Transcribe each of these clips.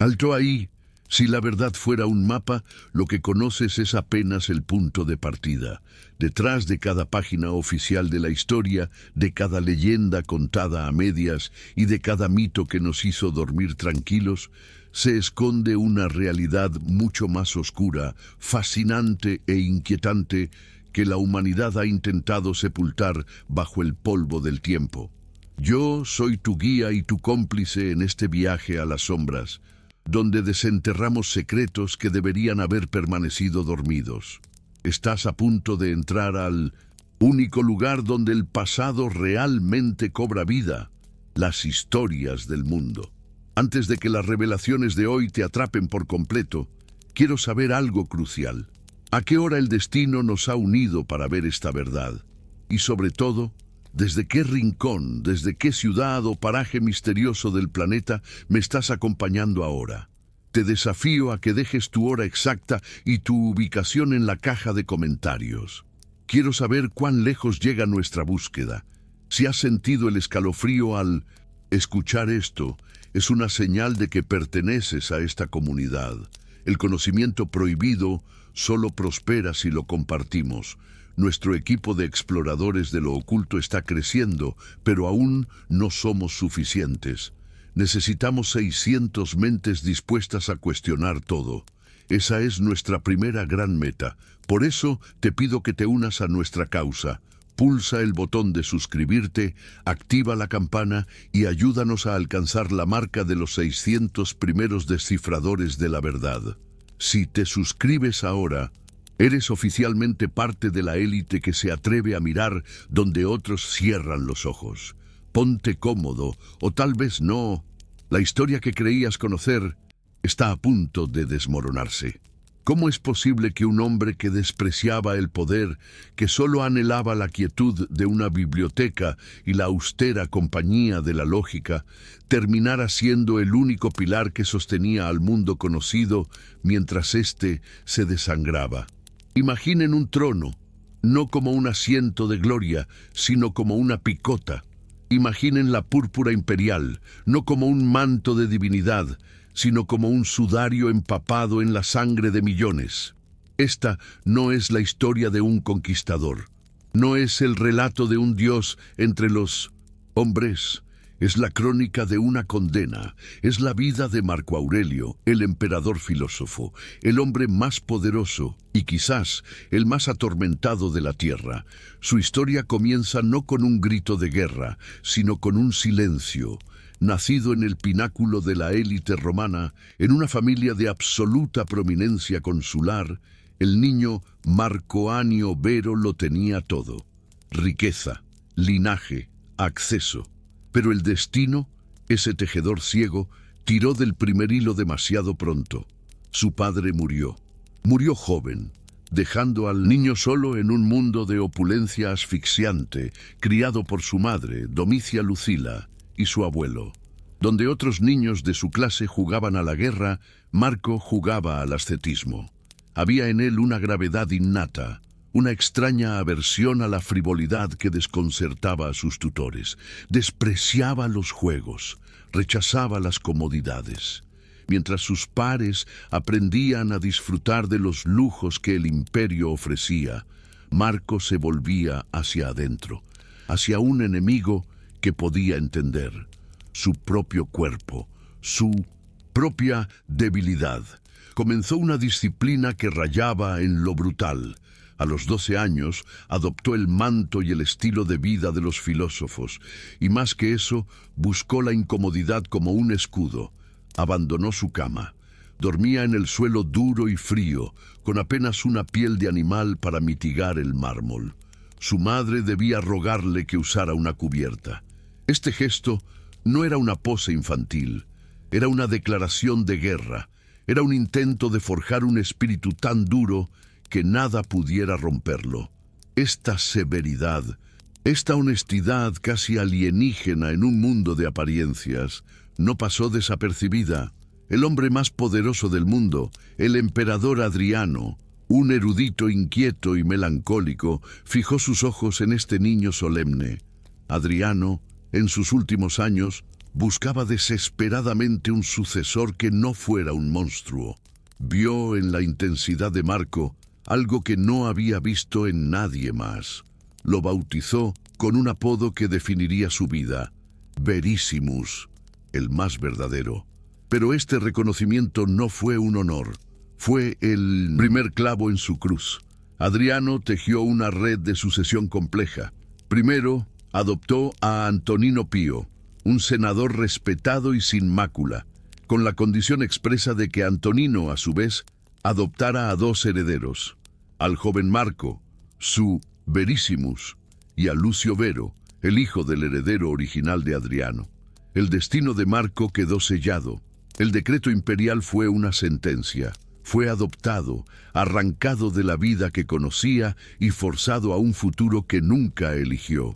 Alto ahí. Si la verdad fuera un mapa, lo que conoces es apenas el punto de partida. Detrás de cada página oficial de la historia, de cada leyenda contada a medias y de cada mito que nos hizo dormir tranquilos, se esconde una realidad mucho más oscura, fascinante e inquietante que la humanidad ha intentado sepultar bajo el polvo del tiempo. Yo soy tu guía y tu cómplice en este viaje a las sombras, donde desenterramos secretos que deberían haber permanecido dormidos. Estás a punto de entrar al único lugar donde el pasado realmente cobra vida, las historias del mundo. Antes de que las revelaciones de hoy te atrapen por completo, quiero saber algo crucial. ¿A qué hora el destino nos ha unido para ver esta verdad? Y sobre todo, ¿desde qué rincón, desde qué ciudad o paraje misterioso del planeta me estás acompañando ahora? Te desafío a que dejes tu hora exacta y tu ubicación en la caja de comentarios. Quiero saber cuán lejos llega nuestra búsqueda. Si has sentido el escalofrío al escuchar esto, es una señal de que perteneces a esta comunidad. El conocimiento prohibido solo prospera si lo compartimos. Nuestro equipo de exploradores de lo oculto está creciendo, pero aún no somos suficientes. Necesitamos 600 mentes dispuestas a cuestionar todo. Esa es nuestra primera gran meta. Por eso te pido que te unas a nuestra causa. Pulsa el botón de suscribirte, activa la campana y ayúdanos a alcanzar la marca de los 600 primeros descifradores de la verdad. Si te suscribes ahora, eres oficialmente parte de la élite que se atreve a mirar donde otros cierran los ojos. Ponte cómodo, o tal vez no. La historia que creías conocer está a punto de desmoronarse. ¿Cómo es posible que un hombre que despreciaba el poder, que solo anhelaba la quietud de una biblioteca y la austera compañía de la lógica, terminara siendo el único pilar que sostenía al mundo conocido mientras éste se desangraba? Imaginen un trono, no como un asiento de gloria, sino como una picota. Imaginen la púrpura imperial, no como un manto de divinidad, sino como un sudario empapado en la sangre de millones. Esta no es la historia de un conquistador, no es el relato de un dios entre los hombres, es la crónica de una condena, es la vida de Marco Aurelio, el emperador filósofo, el hombre más poderoso y quizás el más atormentado de la tierra. Su historia comienza no con un grito de guerra, sino con un silencio. Nacido en el pináculo de la élite romana, en una familia de absoluta prominencia consular, el niño Marco Anio Vero lo tenía todo: riqueza, linaje, acceso. Pero el destino, ese tejedor ciego, tiró del primer hilo demasiado pronto. Su padre murió. Murió joven, dejando al niño solo en un mundo de opulencia asfixiante, criado por su madre, Domicia Lucila, y su abuelo. Donde otros niños de su clase jugaban a la guerra, Marco jugaba al ascetismo. Había en él una gravedad innata, una extraña aversión a la frivolidad que desconcertaba a sus tutores. Despreciaba los juegos, rechazaba las comodidades. Mientras sus pares aprendían a disfrutar de los lujos que el imperio ofrecía, Marco se volvía hacia adentro, hacia un enemigo que podía entender: su propio cuerpo, su propia debilidad. Comenzó una disciplina que rayaba en lo brutal. A los 12 años adoptó el manto y el estilo de vida de los filósofos, y más que eso, buscó la incomodidad como un escudo. Abandonó su cama. Dormía en el suelo duro y frío, con apenas una piel de animal para mitigar el mármol. Su madre debía rogarle que usara una cubierta. Este gesto no era una pose infantil, era una declaración de guerra, era un intento de forjar un espíritu tan duro que nada pudiera romperlo. Esta severidad, esta honestidad casi alienígena en un mundo de apariencias, no pasó desapercibida. El hombre más poderoso del mundo, el emperador Adriano, un erudito inquieto y melancólico, fijó sus ojos en este niño solemne. Adriano, en sus últimos años, Buscaba desesperadamente un sucesor que no fuera un monstruo. Vio en la intensidad de Marco algo que no había visto en nadie más. Lo bautizó con un apodo que definiría su vida: Verissimus, el más verdadero. Pero este reconocimiento no fue un honor, fue el primer clavo en su cruz. Adriano tejió una red de sucesión compleja. Primero, adoptó a Antonino Pío, un senador respetado y sin mácula, con la condición expresa de que Antonino, a su vez, adoptara a dos herederos: al joven Marco, su Verissimus, y a Lucio Vero, el hijo del heredero original de Adriano. El destino de Marco quedó sellado. El decreto imperial fue una sentencia. Fue adoptado, arrancado de la vida que conocía y forzado a un futuro que nunca eligió.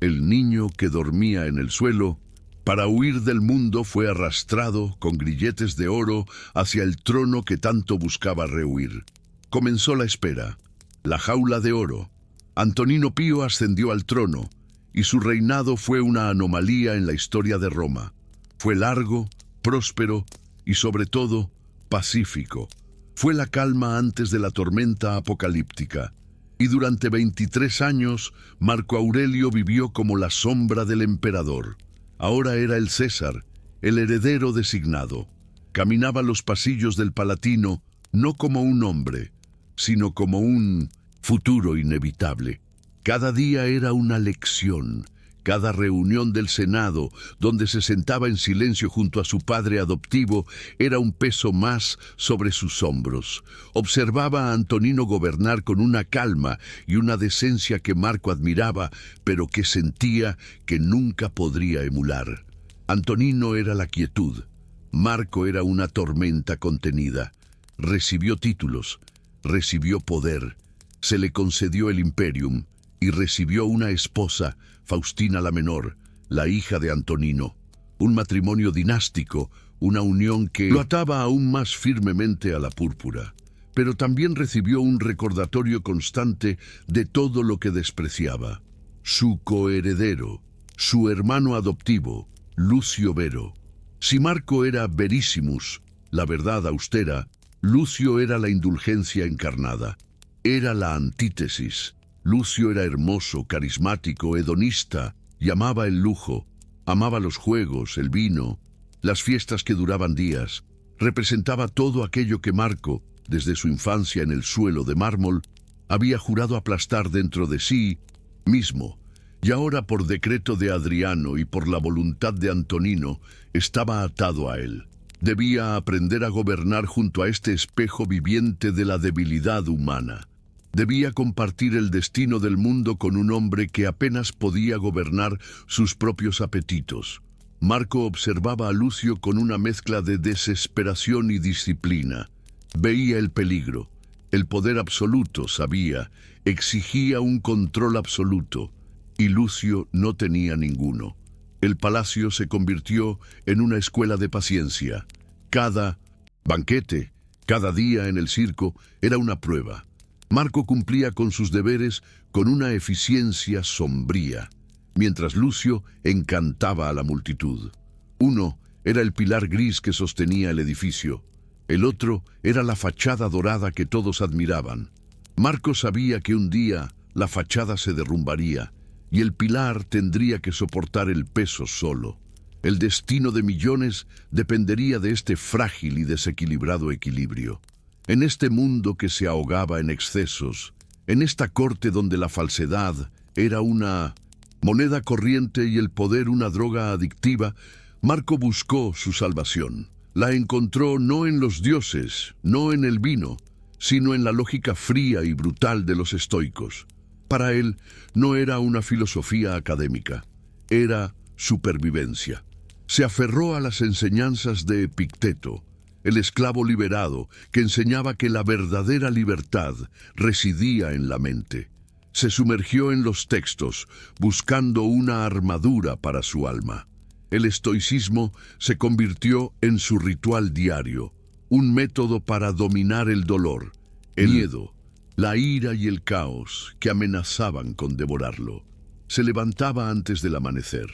El niño que dormía en el suelo, para huir del mundo, fue arrastrado con grilletes de oro hacia el trono que tanto buscaba rehuir. Comenzó la espera, la jaula de oro. Antonino Pío ascendió al trono, y su reinado fue una anomalía en la historia de Roma. Fue largo, próspero y, sobre todo, pacífico. Fue la calma antes de la tormenta apocalíptica. Y durante 23 años, Marco Aurelio vivió como la sombra del emperador. Ahora era el César, el heredero designado. Caminaba los pasillos del Palatino no como un hombre, sino como un futuro inevitable. Cada día era una lección. Cada reunión del Senado, donde se sentaba en silencio junto a su padre adoptivo, era un peso más sobre sus hombros. Observaba a Antonino gobernar con una calma y una decencia que Marco admiraba, pero que sentía que nunca podría emular. Antonino era la quietud. Marco era una tormenta contenida. Recibió títulos, recibió poder, se le concedió el imperium y recibió una esposa, Faustina la Menor, la hija de Antonino. Un matrimonio dinástico, una unión que lo ataba aún más firmemente a la púrpura. Pero también recibió un recordatorio constante de todo lo que despreciaba. Su coheredero, su hermano adoptivo, Lucio Vero. Si Marco era Verissimus, la verdad austera, Lucio era la indulgencia encarnada. Era la antítesis. Lucio era hermoso, carismático, hedonista, y amaba el lujo, amaba los juegos, el vino, las fiestas que duraban días. Representaba todo aquello que Marco, desde su infancia en el suelo de mármol, había jurado aplastar dentro de sí mismo, y ahora por decreto de Adriano y por la voluntad de Antonino, estaba atado a él. Debía aprender a gobernar junto a este espejo viviente de la debilidad humana. Debía compartir el destino del mundo con un hombre que apenas podía gobernar sus propios apetitos. Marco observaba a Lucio con una mezcla de desesperación y disciplina. Veía el peligro. El poder absoluto, sabía, exigía un control absoluto, y Lucio no tenía ninguno. El palacio se convirtió en una escuela de paciencia. Cada banquete, cada día en el circo, era una prueba. Marco cumplía con sus deberes con una eficiencia sombría, mientras Lucio encantaba a la multitud. Uno era el pilar gris que sostenía el edificio. El otro era la fachada dorada que todos admiraban. Marco sabía que un día la fachada se derrumbaría y el pilar tendría que soportar el peso solo. El destino de millones dependería de este frágil y desequilibrado equilibrio. En este mundo que se ahogaba en excesos, en esta corte donde la falsedad era una moneda corriente y el poder una droga adictiva, Marco buscó su salvación. La encontró no en los dioses, no en el vino, sino en la lógica fría y brutal de los estoicos. Para él no era una filosofía académica, era supervivencia. Se aferró a las enseñanzas de Epicteto, el esclavo liberado, que enseñaba que la verdadera libertad residía en la mente. Se sumergió en los textos, buscando una armadura para su alma. El estoicismo se convirtió en su ritual diario, un método para dominar el dolor, el miedo, la ira y el caos que amenazaban con devorarlo. Se levantaba antes del amanecer.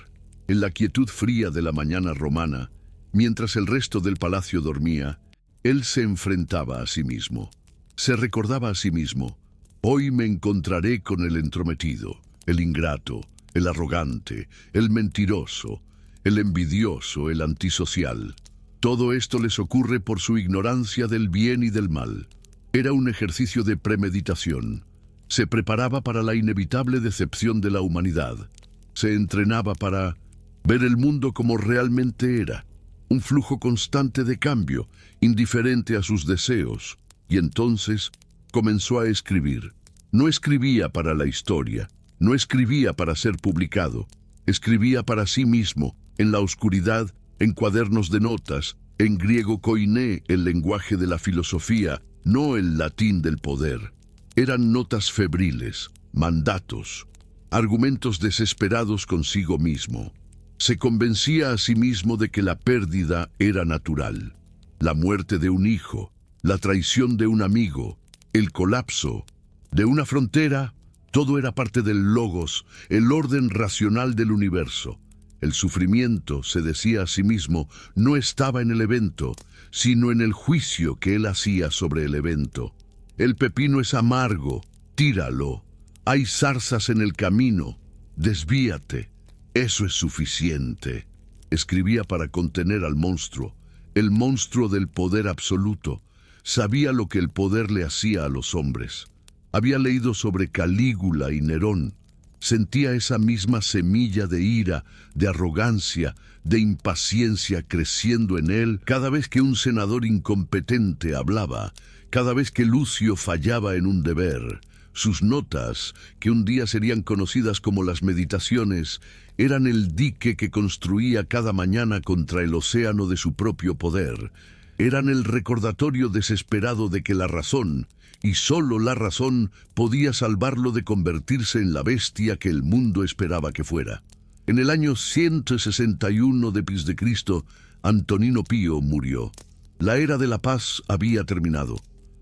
En la quietud fría de la mañana romana, mientras el resto del palacio dormía, él se enfrentaba a sí mismo. Se recordaba a sí mismo: hoy me encontraré con el entrometido, el ingrato, el arrogante, el mentiroso, el envidioso, el antisocial. Todo esto les ocurre por su ignorancia del bien y del mal. Era un ejercicio de premeditación. Se preparaba para la inevitable decepción de la humanidad. Se entrenaba para ver el mundo como realmente era, un flujo constante de cambio, indiferente a sus deseos. Y entonces comenzó a escribir. No escribía para la historia, no escribía para ser publicado. Escribía para sí mismo, en la oscuridad, en cuadernos de notas, en griego koiné, el lenguaje de la filosofía, no el latín del poder. Eran notas febriles, mandatos, argumentos desesperados consigo mismo. Se convencía a sí mismo de que la pérdida era natural. La muerte de un hijo, la traición de un amigo, el colapso de una frontera, todo era parte del logos, el orden racional del universo. El sufrimiento, se decía a sí mismo, no estaba en el evento, sino en el juicio que él hacía sobre el evento. El pepino es amargo, tíralo. Hay zarzas en el camino, desvíate. Eso es suficiente. Escribía para contener al monstruo, el monstruo del poder absoluto. Sabía lo que el poder le hacía a los hombres. Había leído sobre Calígula y Nerón. Sentía esa misma semilla de ira, de arrogancia, de impaciencia creciendo en él cada vez que un senador incompetente hablaba, cada vez que Lucio fallaba en un deber. Sus notas, que un día serían conocidas como las Meditaciones, eran el dique que construía cada mañana contra el océano de su propio poder. Eran el recordatorio desesperado de que la razón, y solo la razón, podía salvarlo de convertirse en la bestia que el mundo esperaba que fuera. En el año 161 d.C., Antonino Pío murió. La era de la paz había terminado.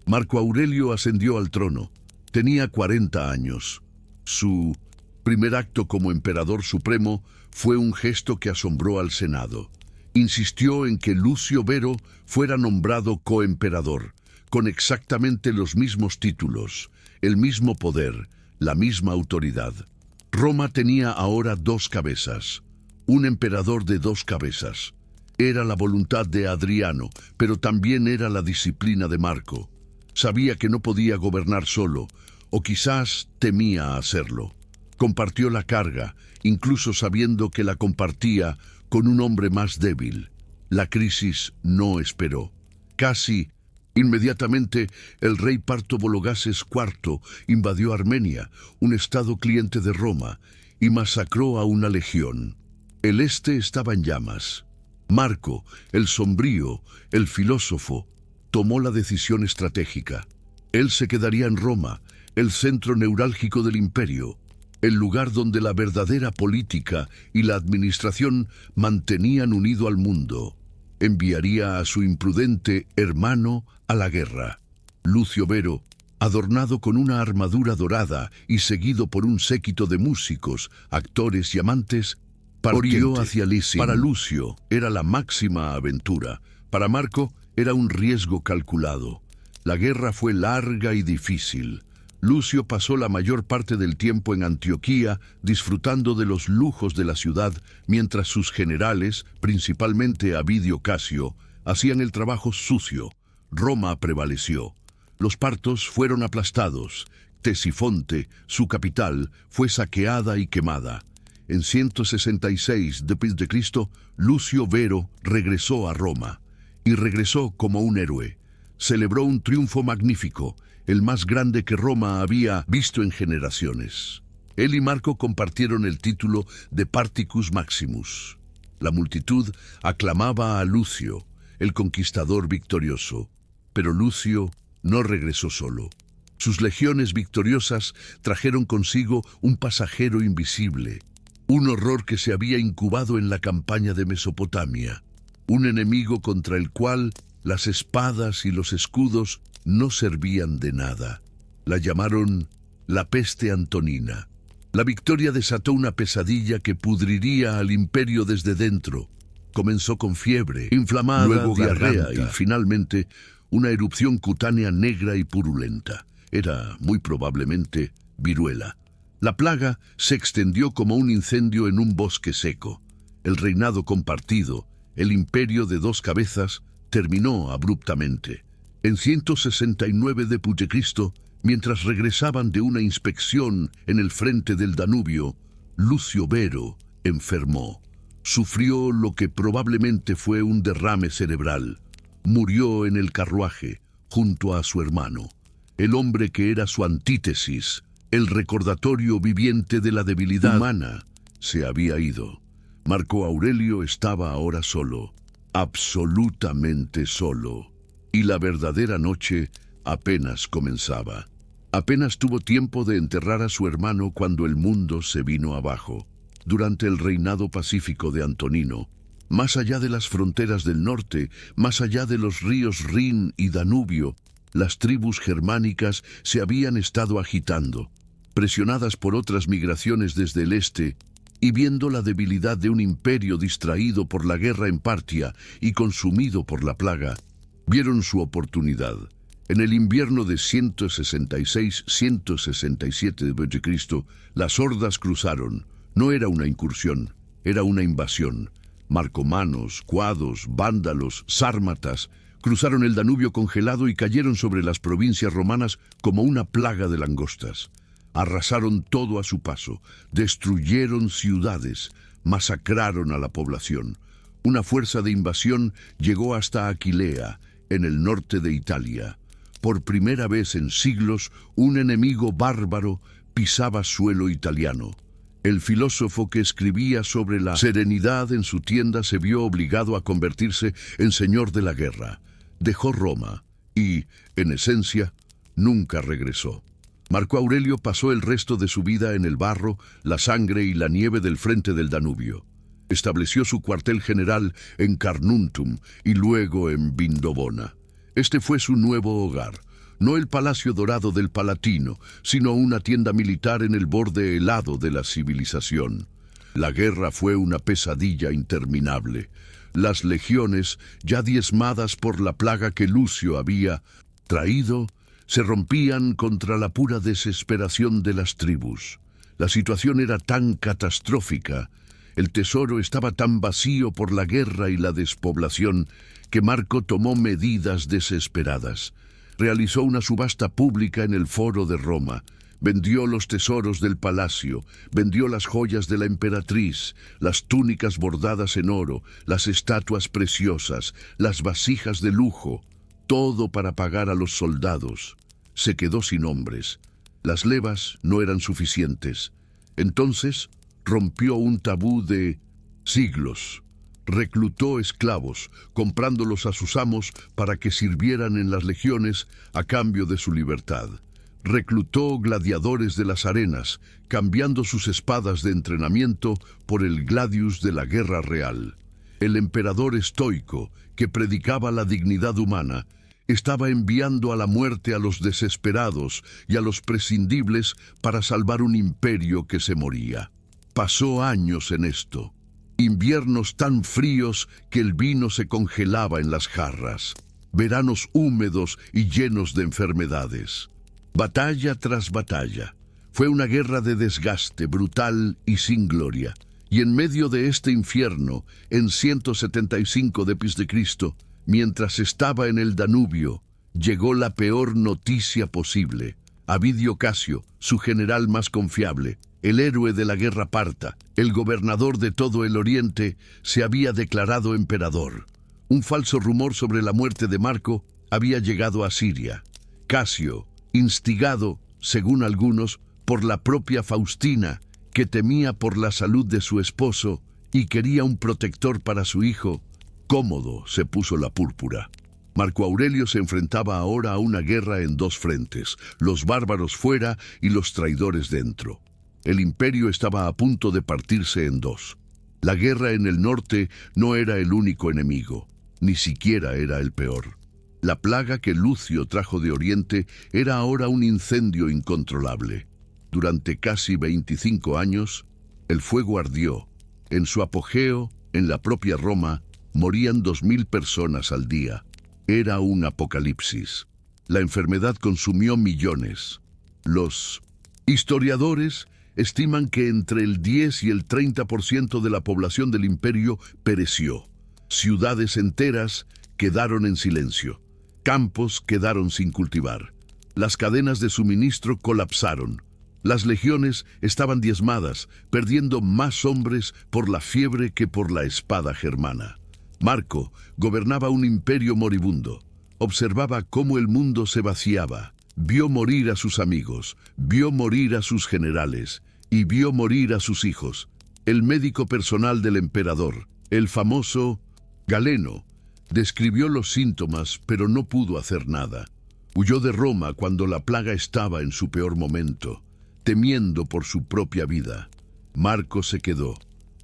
Marco Aurelio ascendió al trono. Tenía 40 años. Su primer acto como emperador supremo fue un gesto que asombró al Senado. Insistió en que Lucio Vero fuera nombrado coemperador, con exactamente los mismos títulos, el mismo poder, la misma autoridad. Roma tenía ahora 2 cabezas, un emperador de 2 cabezas. Era la voluntad de Adriano, pero también era la disciplina de Marco. Sabía que no podía gobernar solo, o quizás temía hacerlo. Compartió la carga, incluso sabiendo que la compartía con un hombre más débil. La crisis no esperó. Casi inmediatamente, el rey Parto Vologases IV invadió Armenia, un estado cliente de Roma, y masacró a una legión. El este estaba en llamas. Marco, el sombrío, el filósofo, tomó la decisión estratégica. Él se quedaría en Roma, el centro neurálgico del imperio, el lugar donde la verdadera política y la administración mantenían unido al mundo. Enviaría a su imprudente hermano a la guerra. Lucio Vero, adornado con una armadura dorada y seguido por un séquito de músicos, actores y amantes, partió hacia Lisin. Para Lucio era la máxima aventura. Para Marco era un riesgo calculado. La guerra fue larga y difícil. Lucio pasó la mayor parte del tiempo en Antioquía disfrutando de los lujos de la ciudad, mientras sus generales, principalmente Avidio Casio, hacían el trabajo sucio. Roma prevaleció. Los partos fueron aplastados. Ctesifonte, su capital, fue saqueada y quemada. En 166 d.C., Lucio Vero regresó a Roma, y regresó como un héroe. Celebró un triunfo magnífico, el más grande que Roma había visto en generaciones. Él y Marco compartieron el título de Particus Maximus. La multitud aclamaba a Lucio, el conquistador victorioso. Pero Lucio no regresó solo. Sus legiones victoriosas trajeron consigo un pasajero invisible, un horror que se había incubado en la campaña de Mesopotamia, un enemigo contra el cual las espadas y los escudos no servían de nada. La llamaron la peste antonina. La victoria desató una pesadilla que pudriría al imperio desde dentro. Comenzó con fiebre, inflamada, luego diarrea y finalmente una erupción cutánea negra y purulenta. Era, muy probablemente, viruela. La plaga se extendió como un incendio en un bosque seco. El reinado compartido, el imperio de dos cabezas, terminó abruptamente. En 169 d.C., mientras regresaban de una inspección en el frente del Danubio, Lucio Vero enfermó. Sufrió lo que probablemente fue un derrame cerebral. Murió en el carruaje, junto a su hermano. El hombre que era su antítesis, el recordatorio viviente de la debilidad humana, se había ido. Marco Aurelio estaba ahora solo, absolutamente solo. Y la verdadera noche apenas comenzaba. Apenas tuvo tiempo de enterrar a su hermano cuando el mundo se vino abajo. Durante el reinado pacífico de Antonino, más allá de las fronteras del norte, más allá de los ríos Rin y Danubio, las tribus germánicas se habían estado agitando, presionadas por otras migraciones desde el este, y viendo la debilidad de un imperio distraído por la guerra en Partia y consumido por la plaga, vieron su oportunidad. En el invierno de 166-167 d.C., las hordas cruzaron. No era una incursión, era una invasión. Marcomanos, cuados, vándalos, sármatas cruzaron el Danubio congelado y cayeron sobre las provincias romanas como una plaga de langostas. Arrasaron todo a su paso, destruyeron ciudades, masacraron a la población. Una fuerza de invasión llegó hasta Aquilea, en el norte de Italia. Por primera vez en siglos, un enemigo bárbaro pisaba suelo italiano. El filósofo que escribía sobre la serenidad en su tienda se vio obligado a convertirse en señor de la guerra. Dejó Roma y, en esencia, nunca regresó. Marco Aurelio pasó el resto de su vida en el barro, la sangre y la nieve del frente del Danubio. Estableció su cuartel general en Carnuntum y luego en Vindobona. Este fue su nuevo hogar. No el palacio dorado del Palatino, sino una tienda militar en el borde helado de la civilización. La guerra fue una pesadilla interminable. Las legiones, ya diezmadas por la plaga que Lucio había traído, se rompían contra la pura desesperación de las tribus. La situación era tan catastrófica, el tesoro estaba tan vacío por la guerra y la despoblación, que Marco tomó medidas desesperadas. Realizó una subasta pública en el Foro de Roma, vendió los tesoros del palacio, vendió las joyas de la emperatriz, las túnicas bordadas en oro, las estatuas preciosas, las vasijas de lujo, todo para pagar a los soldados. Se quedó sin hombres. Las levas no eran suficientes. Entonces rompió un tabú de siglos. Reclutó esclavos, comprándolos a sus amos para que sirvieran en las legiones a cambio de su libertad. Reclutó gladiadores de las arenas, cambiando sus espadas de entrenamiento por el gladius de la guerra real. El emperador estoico, que predicaba la dignidad humana, estaba enviando a la muerte a los desesperados y a los prescindibles para salvar un imperio que se moría. Pasó años en esto. Inviernos tan fríos que el vino se congelaba en las jarras. Veranos húmedos y llenos de enfermedades. Batalla tras batalla. Fue una guerra de desgaste, brutal y sin gloria. Y en medio de este infierno, en 175 d.C., mientras estaba en el Danubio, llegó la peor noticia posible. Avidio Casio, su general más confiable, el héroe de la guerra parta, el gobernador de todo el Oriente, se había declarado emperador. Un falso rumor sobre la muerte de Marco había llegado a Siria. Casio, instigado, según algunos, por la propia Faustina, que temía por la salud de su esposo y quería un protector para su hijo, Cómodo se puso la púrpura. Marco Aurelio se enfrentaba ahora a una guerra en dos frentes, los bárbaros fuera y los traidores dentro. El imperio estaba a punto de partirse en dos. La guerra en el norte no era el único enemigo, ni siquiera era el peor. La plaga que Lucio trajo de Oriente era ahora un incendio incontrolable. durante casi 25 años, el fuego ardió. En su apogeo, en la propia Roma, morían 2000 personas al día. Era un apocalipsis. La enfermedad consumió millones. Los historiadores estiman que entre el 10 y el 30% de la población del imperio pereció. Ciudades enteras quedaron en silencio. Campos quedaron sin cultivar. Las cadenas de suministro colapsaron. Las legiones estaban diezmadas, perdiendo más hombres por la fiebre que por la espada germana. Marco gobernaba un imperio moribundo. Observaba cómo el mundo se vaciaba. Vio morir a sus amigos, vio morir a sus generales y vio morir a sus hijos. El médico personal del emperador, el famoso Galeno, describió los síntomas, pero no pudo hacer nada. Huyó de Roma cuando la plaga estaba en su peor momento, temiendo por su propia vida. Marco se quedó.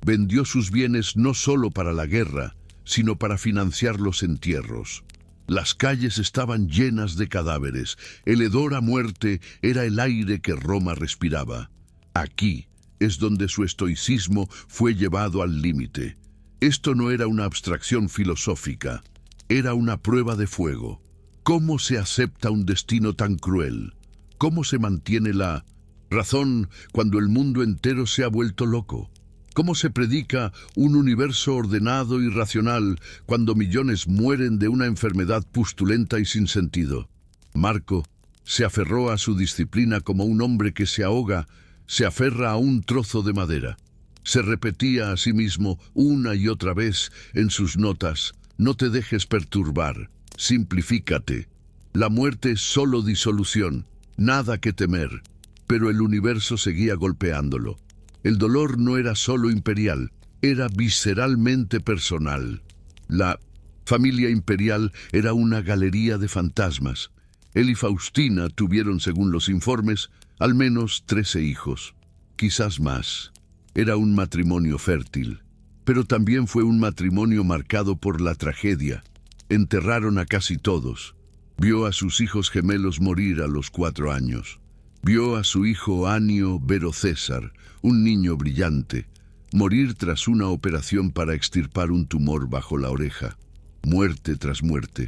Vendió sus bienes no solo para la guerra, sino para financiar los entierros. Las calles estaban llenas de cadáveres. El hedor a muerte era el aire que Roma respiraba. Aquí es donde su estoicismo fue llevado al límite. Esto no era una abstracción filosófica, era una prueba de fuego. ¿Cómo se acepta un destino tan cruel? ¿Cómo se mantiene la razón cuando el mundo entero se ha vuelto loco? ¿Cómo se predica un universo ordenado y racional cuando millones mueren de una enfermedad pustulenta y sin sentido? Marco se aferró a su disciplina como un hombre que se ahoga, se aferra a un trozo de madera. Se repetía a sí mismo una y otra vez en sus notas: no te dejes perturbar, simplifícate. La muerte es solo disolución, nada que temer. Pero el universo seguía golpeándolo. El dolor no era solo imperial, era visceralmente personal. La familia imperial era una galería de fantasmas. Él y Faustina tuvieron, según los informes, al menos 13 hijos, quizás más. Era un matrimonio fértil, pero también fue un matrimonio marcado por la tragedia. Enterraron a casi todos. Vio a sus hijos gemelos morir a los 4 años. Vio a su hijo Anio Vero César, un niño brillante, morir tras una operación para extirpar un tumor bajo la oreja. Muerte tras muerte.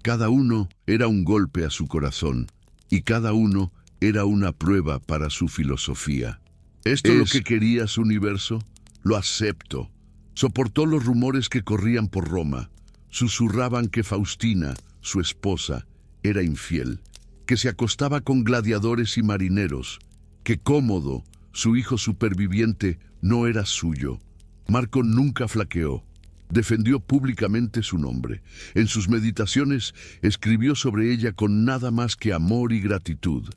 Cada uno era un golpe a su corazón, y cada uno era una prueba para su filosofía. ¿Esto es lo que querías, universo? Lo acepto. Soportó los rumores que corrían por Roma. Susurraban que Faustina, su esposa, era infiel, que se acostaba con gladiadores y marineros, que Cómodo, su hijo superviviente, no era suyo. Marco nunca flaqueó. Defendió públicamente su nombre. En sus meditaciones escribió sobre ella con nada más que amor y gratitud,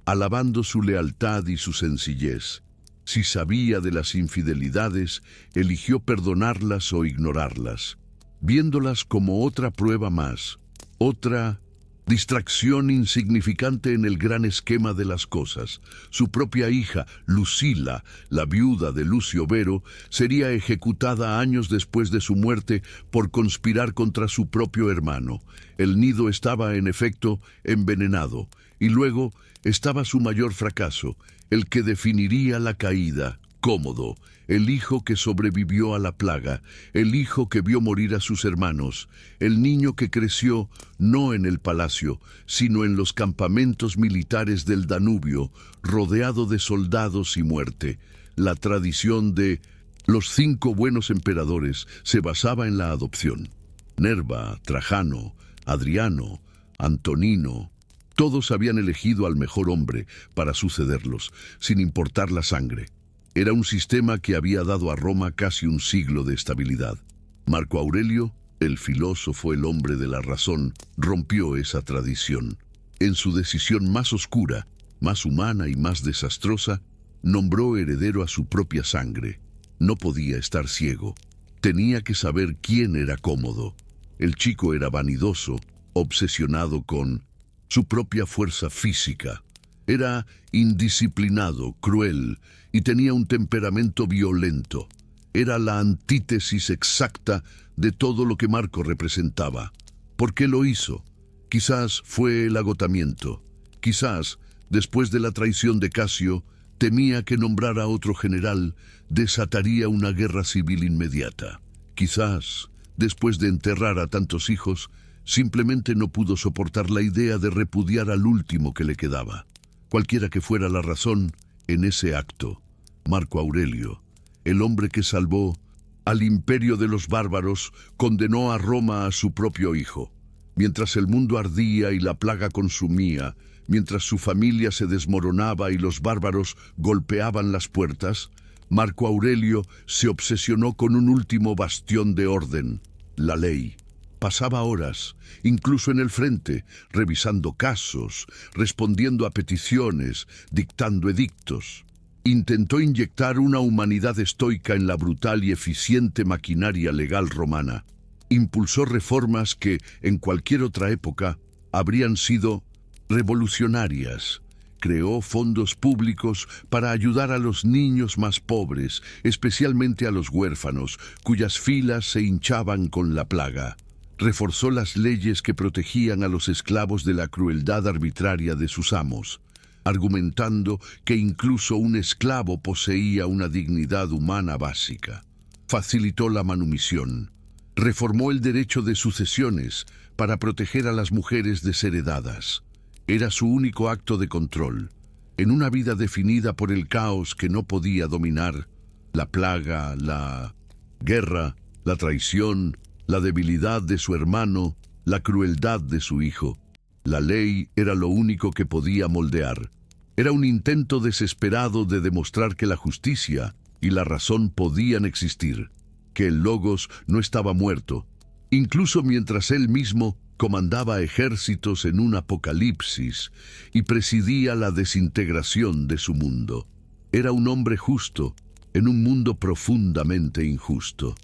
alabando su lealtad y su sencillez. Si sabía de las infidelidades, eligió perdonarlas o ignorarlas, viéndolas como otra prueba más, otra distracción insignificante en el gran esquema de las cosas. Su propia hija, Lucila, la viuda de Lucio Vero, sería ejecutada años después de su muerte por conspirar contra su propio hermano. El nido estaba, en efecto, envenenado, y luego estaba su mayor fracaso, el que definiría la caída: Cómodo, el hijo que sobrevivió a la plaga, el hijo que vio morir a sus hermanos, el niño que creció no en el palacio, sino en los campamentos militares del Danubio, rodeado de soldados y muerte. La tradición de los 5 buenos emperadores se basaba en la adopción. Nerva, Trajano, Adriano, Antonino, todos habían elegido al mejor hombre para sucederlos, sin importar la sangre. Era un sistema que había dado a Roma casi un siglo de estabilidad. Marco Aurelio, el filósofo, el hombre de la razón, rompió esa tradición. En su decisión más oscura, más humana y más desastrosa, nombró heredero a su propia sangre. No podía estar ciego. Tenía que saber quién era Cómodo. El chico era vanidoso, obsesionado con su propia fuerza física. Era indisciplinado, cruel, y tenía un temperamento violento. Era la antítesis exacta de todo lo que Marco representaba. ¿Por qué lo hizo? Quizás fue el agotamiento. Quizás, después de la traición de Casio, Temía que nombrar a otro general desataría una guerra civil inmediata. Quizás, después de enterrar a tantos hijos, simplemente no pudo soportar la idea de repudiar al último que le quedaba. Cualquiera que fuera la razón, en ese acto, Marco Aurelio, el hombre que salvó al imperio de los bárbaros, condenó a Roma a su propio hijo. Mientras el mundo ardía y la plaga consumía, mientras su familia se desmoronaba y los bárbaros golpeaban las puertas, Marco Aurelio se obsesionó con un último bastión de orden, la ley. Pasaba horas, incluso en el frente, revisando casos, respondiendo a peticiones, dictando edictos. Intentó inyectar una humanidad estoica en la brutal y eficiente maquinaria legal romana. Impulsó reformas que, en cualquier otra época, habrían sido revolucionarias. Creó fondos públicos para ayudar a los niños más pobres, especialmente a los huérfanos, cuyas filas se hinchaban con la plaga. Reforzó las leyes que protegían a los esclavos de la crueldad arbitraria de sus amos, argumentando que incluso un esclavo poseía una dignidad humana básica. Facilitó la manumisión. Reformó el derecho de sucesiones para proteger a las mujeres desheredadas. Era su único acto de control. En una vida definida por el caos que no podía dominar, la plaga, la guerra, la traición, la debilidad de su hermano, la crueldad de su hijo. La ley era lo único que podía moldear. Era un intento desesperado de demostrar que la justicia y la razón podían existir, que el Logos no estaba muerto, incluso mientras él mismo comandaba ejércitos en un apocalipsis y presidía la desintegración de su mundo. Era un hombre justo en un mundo profundamente injusto.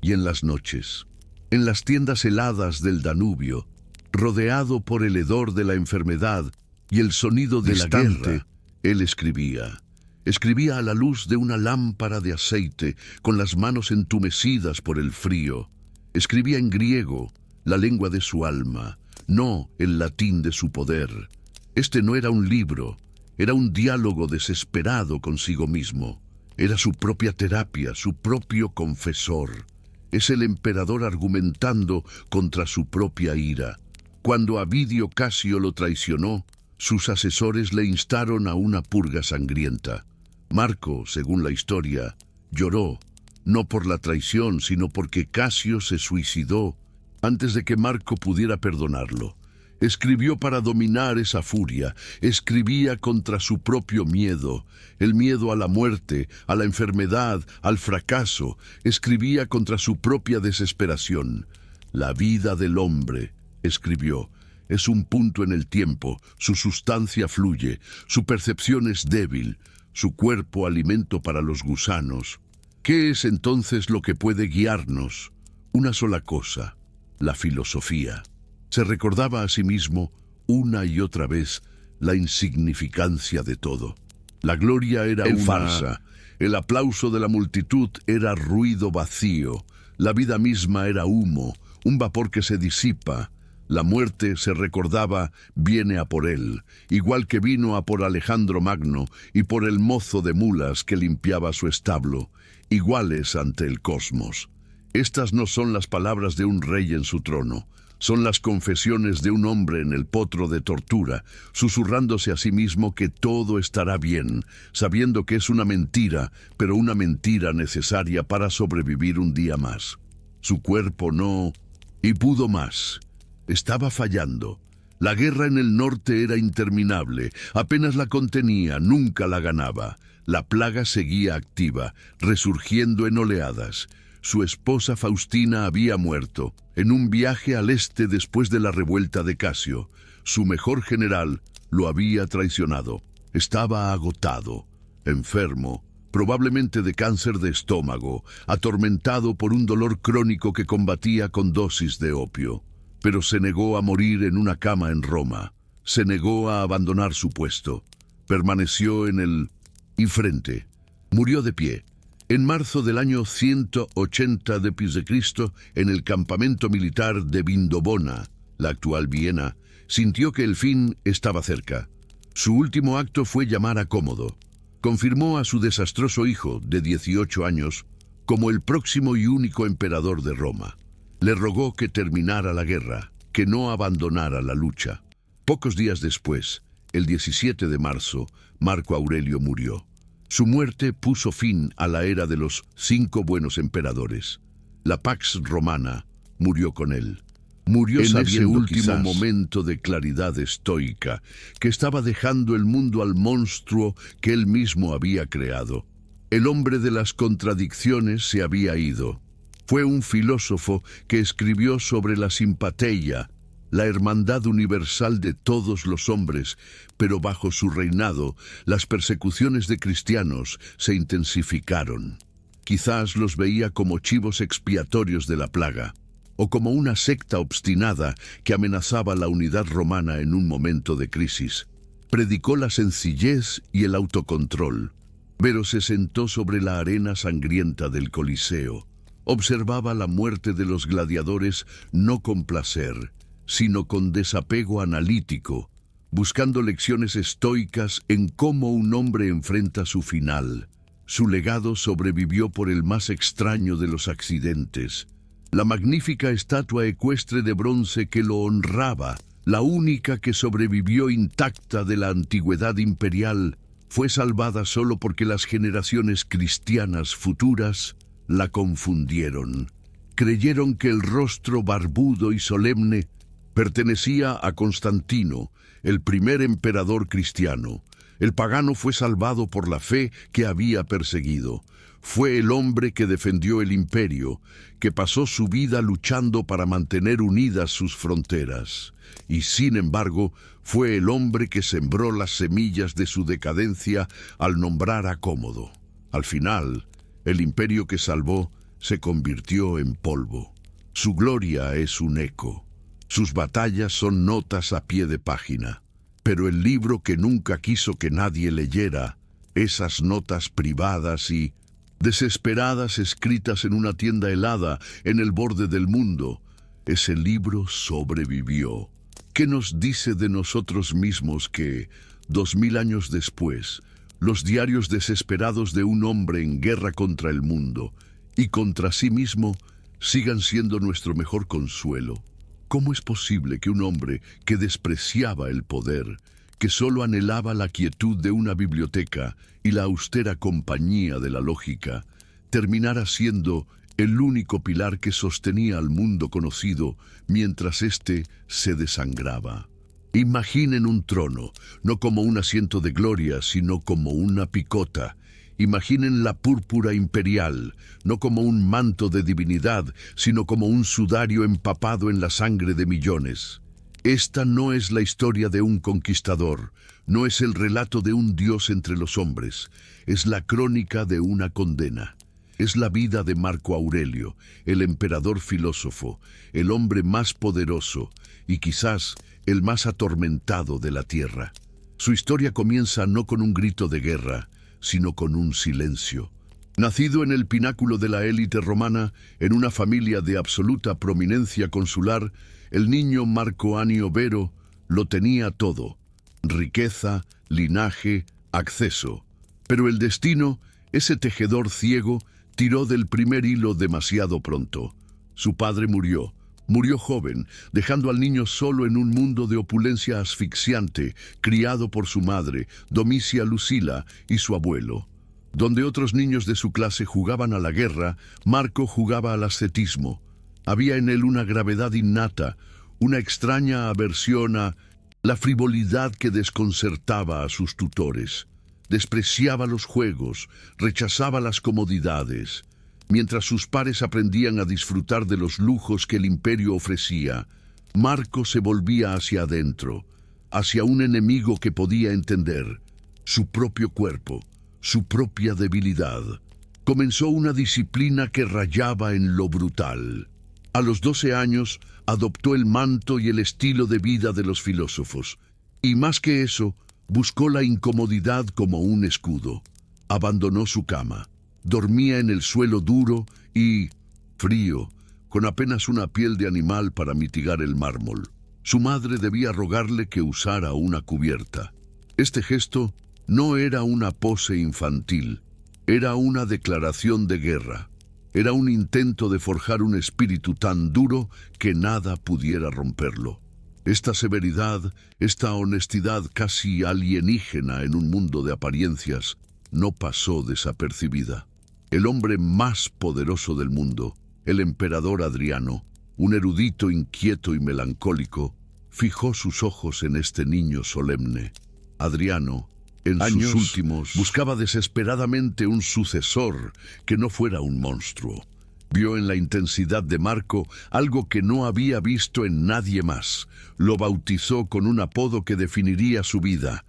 Y en las noches, en las tiendas heladas del Danubio, rodeado por el hedor de la enfermedad y el sonido de la guerra, él escribía. Escribía a la luz de una lámpara de aceite, con las manos entumecidas por el frío. Escribía en griego, la lengua de su alma, no el latín de su poder. Este no era un libro, era un diálogo desesperado consigo mismo. Era su propia terapia, su propio confesor. Es el emperador argumentando contra su propia ira. Cuando Avidio Casio lo traicionó, sus asesores le instaron a una purga sangrienta. Marco, según la historia, lloró, no por la traición, sino porque Casio se suicidó antes de que Marco pudiera perdonarlo. Escribió para dominar esa furia, escribía contra su propio miedo, el miedo a la muerte, a la enfermedad, al fracaso, escribía contra su propia desesperación. La vida del hombre, escribió, es un punto en el tiempo, su sustancia fluye, su percepción es débil, su cuerpo alimento para los gusanos. ¿Qué es entonces lo que puede guiarnos? Una sola cosa, la filosofía. Se recordaba a sí mismo una y otra vez la insignificancia de todo. La gloria era farsa, el aplauso de la multitud era ruido vacío, la vida misma era humo, un vapor que se disipa. La muerte, se recordaba, viene a por él, igual que vino a por Alejandro Magno y por el mozo de mulas que limpiaba su establo, iguales ante el cosmos. Estas no son las palabras de un rey en su trono, son las confesiones de un hombre en el potro de tortura, susurrándose a sí mismo que todo estará bien, sabiendo que es una mentira, pero una mentira necesaria para sobrevivir un día más. Su cuerpo no... y pudo más. Estaba fallando. La guerra en el norte era interminable. Apenas la contenía, nunca la ganaba. La plaga seguía activa, resurgiendo en oleadas. Su esposa Faustina había muerto en un viaje al este después de la revuelta de Casio. Su mejor general lo había traicionado. Estaba agotado, enfermo, probablemente de cáncer de estómago, atormentado por un dolor crónico que combatía con dosis de opio. Pero se negó a morir en una cama en Roma. Se negó a abandonar su puesto. Permaneció en el frente. Murió de pie. En marzo del año 180 d.C., en el campamento militar de Vindobona, la actual Viena, sintió que el fin estaba cerca. Su último acto fue llamar a Cómodo. Confirmó a su desastroso hijo, de 18 años, como el próximo y único emperador de Roma. Le rogó que terminara la guerra, que no abandonara la lucha. Pocos días después, el 17 de marzo, Marco Aurelio murió. Su muerte puso fin a la era de los 5 buenos emperadores. La Pax Romana murió con él. Murió en ese último momento de claridad estoica que estaba dejando el mundo al monstruo que él mismo había creado. El hombre de las contradicciones se había ido. Fue un filósofo que escribió sobre la simpatia, la hermandad universal de todos los hombres, pero bajo su reinado las persecuciones de cristianos se intensificaron. Quizás los veía como chivos expiatorios de la plaga, o como una secta obstinada que amenazaba la unidad romana en un momento de crisis. Predicó la sencillez y el autocontrol, pero se sentó sobre la arena sangrienta del Coliseo. Observaba la muerte de los gladiadores no con placer, sino con desapego analítico, buscando lecciones estoicas en cómo un hombre enfrenta su final. Su legado sobrevivió por el más extraño de los accidentes. La magnífica estatua ecuestre de bronce que lo honraba, la única que sobrevivió intacta de la antigüedad imperial, fue salvada solo porque las generaciones cristianas futuras la confundieron. Creyeron que el rostro barbudo y solemne pertenecía a Constantino, el primer emperador cristiano. El pagano fue salvado por la fe que había perseguido. Fue el hombre que defendió el imperio, que pasó su vida luchando para mantener unidas sus fronteras. Y sin embargo, fue el hombre que sembró las semillas de su decadencia al nombrar a Cómodo. Al final, el imperio que salvó se convirtió en polvo. Su gloria es un eco. Sus batallas son notas a pie de página. Pero el libro que nunca quiso que nadie leyera, esas notas privadas y desesperadas escritas en una tienda helada en el borde del mundo, ese libro sobrevivió. ¿Qué nos dice de nosotros mismos que, 2000 años después, los diarios desesperados de un hombre en guerra contra el mundo y contra sí mismo sigan siendo nuestro mejor consuelo? ¿Cómo es posible que un hombre que despreciaba el poder, que solo anhelaba la quietud de una biblioteca y la austera compañía de la lógica, terminara siendo el único pilar que sostenía al mundo conocido mientras éste se desangraba? Imaginen un trono, no como un asiento de gloria, sino como una picota. Imaginen la púrpura imperial, no como un manto de divinidad, sino como un sudario empapado en la sangre de millones. Esta no es la historia de un conquistador, no es el relato de un dios entre los hombres, es la crónica de una condena. Es la vida de Marco Aurelio, el emperador filósofo, el hombre más poderoso y quizás el más atormentado de la tierra. Su historia comienza no con un grito de guerra, sino con un silencio. Nacido en el pináculo de la élite romana, en una familia de absoluta prominencia consular, el niño Marco Anio Vero lo tenía todo: riqueza, linaje, acceso. Pero el destino, ese tejedor ciego, tiró del primer hilo demasiado pronto. Su padre murió joven, dejando al niño solo en un mundo de opulencia asfixiante, criado por su madre, Domicia Lucila, y su abuelo. Donde otros niños de su clase jugaban a la guerra, Marco jugaba al ascetismo. Había en él una gravedad innata, una extraña aversión a la frivolidad que desconcertaba a sus tutores. Despreciaba los juegos, rechazaba las comodidades. Mientras sus pares aprendían a disfrutar de los lujos que el imperio ofrecía, Marco se volvía hacia adentro, hacia un enemigo que podía entender: su propio cuerpo, su propia debilidad. Comenzó una disciplina que rayaba en lo brutal. A los 12 años adoptó el manto y el estilo de vida de los filósofos, y más que eso, buscó la incomodidad como un escudo. Abandonó su cama. Dormía en el suelo duro y frío, con apenas una piel de animal para mitigar el mármol. Su madre debía rogarle que usara una cubierta. Este gesto No era una pose infantil, era una declaración de guerra. Era un intento de forjar un espíritu tan duro que nada pudiera romperlo. Esta severidad, esta honestidad casi alienígena en un mundo de apariencias, no pasó desapercibida. El hombre más poderoso del mundo, el emperador Adriano, un erudito inquieto y melancólico, fijó sus ojos en este niño solemne. Adriano, en sus últimos, buscaba desesperadamente un sucesor que no fuera un monstruo. Vio en la intensidad de Marco algo que no había visto en nadie más. Lo bautizó con un apodo que definiría su vida: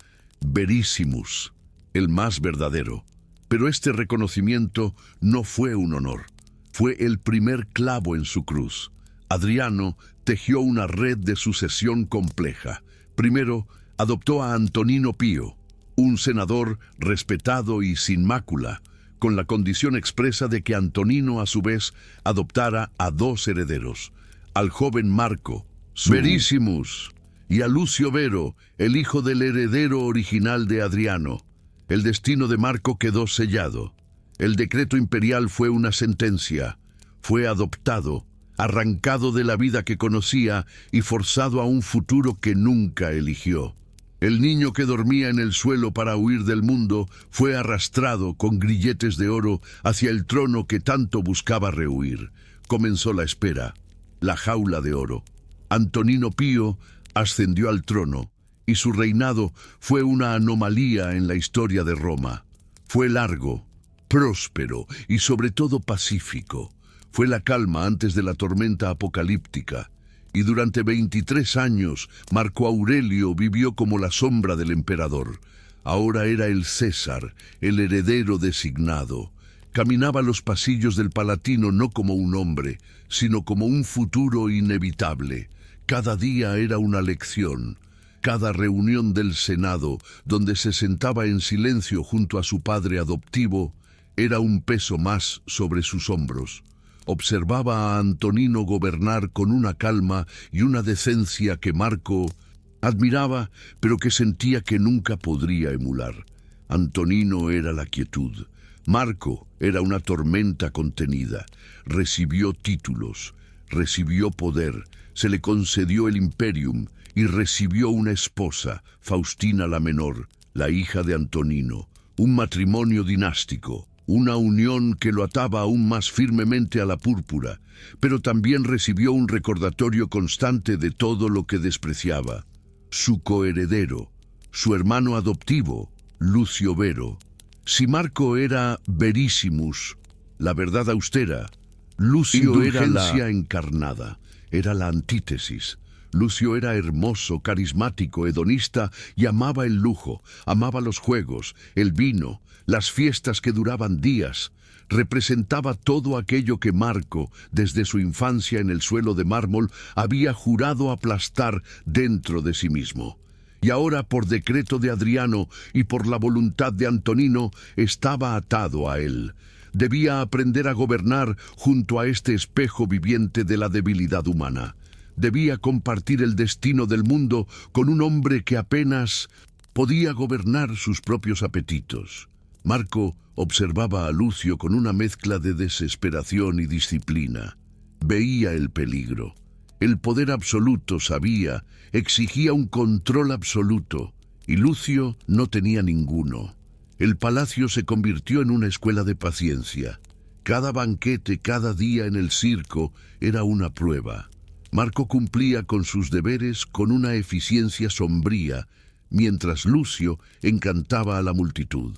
Verissimus, el más verdadero. Pero este reconocimiento no fue un honor. Fue el primer clavo en su cruz. Adriano tejió una red de sucesión compleja. Primero, adoptó a Antonino Pío, un senador respetado y sin mácula, con la condición expresa de que Antonino a su vez adoptara a dos herederos, al joven Marco, Verissimus, y a Lucio Vero, el hijo del heredero original de Adriano. El destino de Marco quedó sellado. El decreto imperial fue una sentencia. Fue adoptado, arrancado de la vida que conocía y forzado a un futuro que nunca eligió. El niño que dormía en el suelo para huir del mundo fue arrastrado con grilletes de oro hacia el trono que tanto buscaba rehuir. Comenzó la espera, la jaula de oro. Antonino Pío ascendió al trono y su reinado fue una anomalía en la historia de Roma. Fue largo, próspero y sobre todo pacífico. Fue la calma antes de la tormenta apocalíptica. Y durante 23 años, Marco Aurelio vivió como la sombra del emperador. Ahora era el César, el heredero designado. Caminaba los pasillos del Palatino no como un hombre, sino como un futuro inevitable. Cada día era una lección. Cada reunión del Senado, donde se sentaba en silencio junto a su padre adoptivo, era un peso más sobre sus hombros. Observaba a Antonino gobernar con una calma y una decencia que Marco admiraba, pero que sentía que nunca podría emular. Antonino era la quietud. Marco era una tormenta contenida. Recibió títulos, recibió poder, se le concedió el imperium y recibió una esposa, Faustina la menor, la hija de Antonino, un matrimonio dinástico. Una unión que lo ataba aún más firmemente a la púrpura, pero también recibió un recordatorio constante de todo lo que despreciaba. Su coheredero, su hermano adoptivo, Lucio Vero. Si Marco era Verissimus, la verdad austera, Lucio era la encarnada, era la antítesis. Lucio era hermoso, carismático, hedonista y amaba el lujo, amaba los juegos, el vino, las fiestas que duraban días. Representaba todo aquello que Marco, desde su infancia en el suelo de mármol, había jurado aplastar dentro de sí mismo. Y ahora, por decreto de Adriano y por la voluntad de Antonino, estaba atado a él. Debía aprender a gobernar junto a este espejo viviente de la debilidad humana. Debía compartir el destino del mundo con un hombre que apenas podía gobernar sus propios apetitos. Marco observaba a Lucio con una mezcla de desesperación y disciplina. Veía el peligro. El poder absoluto, sabía, exigía un control absoluto, y Lucio no tenía ninguno. El palacio se convirtió en una escuela de paciencia. Cada banquete, cada día en el circo era una prueba. Marco cumplía con sus deberes con una eficiencia sombría, mientras Lucio encantaba a la multitud.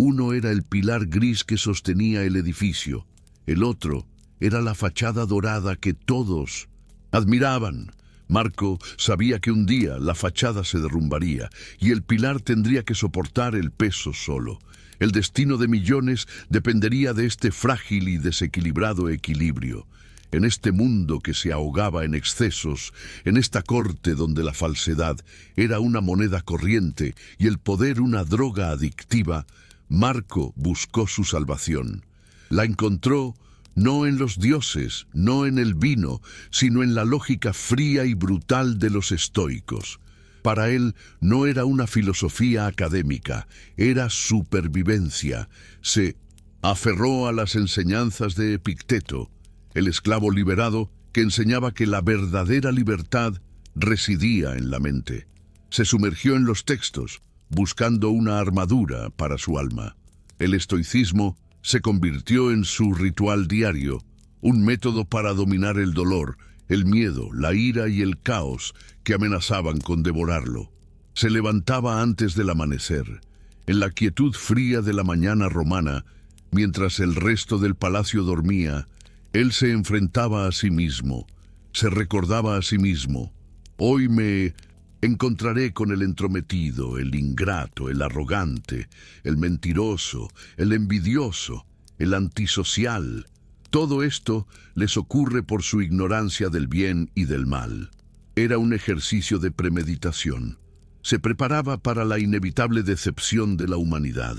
Uno era el pilar gris que sostenía el edificio, el otro era la fachada dorada que todos admiraban. Marco sabía que un día la fachada se derrumbaría y el pilar tendría que soportar el peso solo. El destino de millones dependería de este frágil y desequilibrado equilibrio. En este mundo que se ahogaba en excesos, en esta corte donde la falsedad era una moneda corriente y el poder una droga adictiva, Marco buscó su salvación. La encontró no en los dioses, no en el vino, sino en la lógica fría y brutal de los estoicos. Para él no era una filosofía académica, era supervivencia. Se aferró a las enseñanzas de Epicteto, el esclavo liberado que enseñaba que la verdadera libertad residía en la mente. Se sumergió en los textos, buscando una armadura para su alma. El estoicismo se convirtió en su ritual diario, un método para dominar el dolor, el miedo, la ira y el caos que amenazaban con devorarlo. Se levantaba antes del amanecer, en la quietud fría de la mañana romana, mientras el resto del palacio dormía. Él se enfrentaba a sí mismo, se recordaba a sí mismo: hoy me encontraré con el entrometido, el ingrato, el arrogante, el mentiroso, el envidioso, el antisocial. Todo esto les ocurre por su ignorancia del bien y del mal. Era un ejercicio de premeditación. Se preparaba para la inevitable decepción de la humanidad.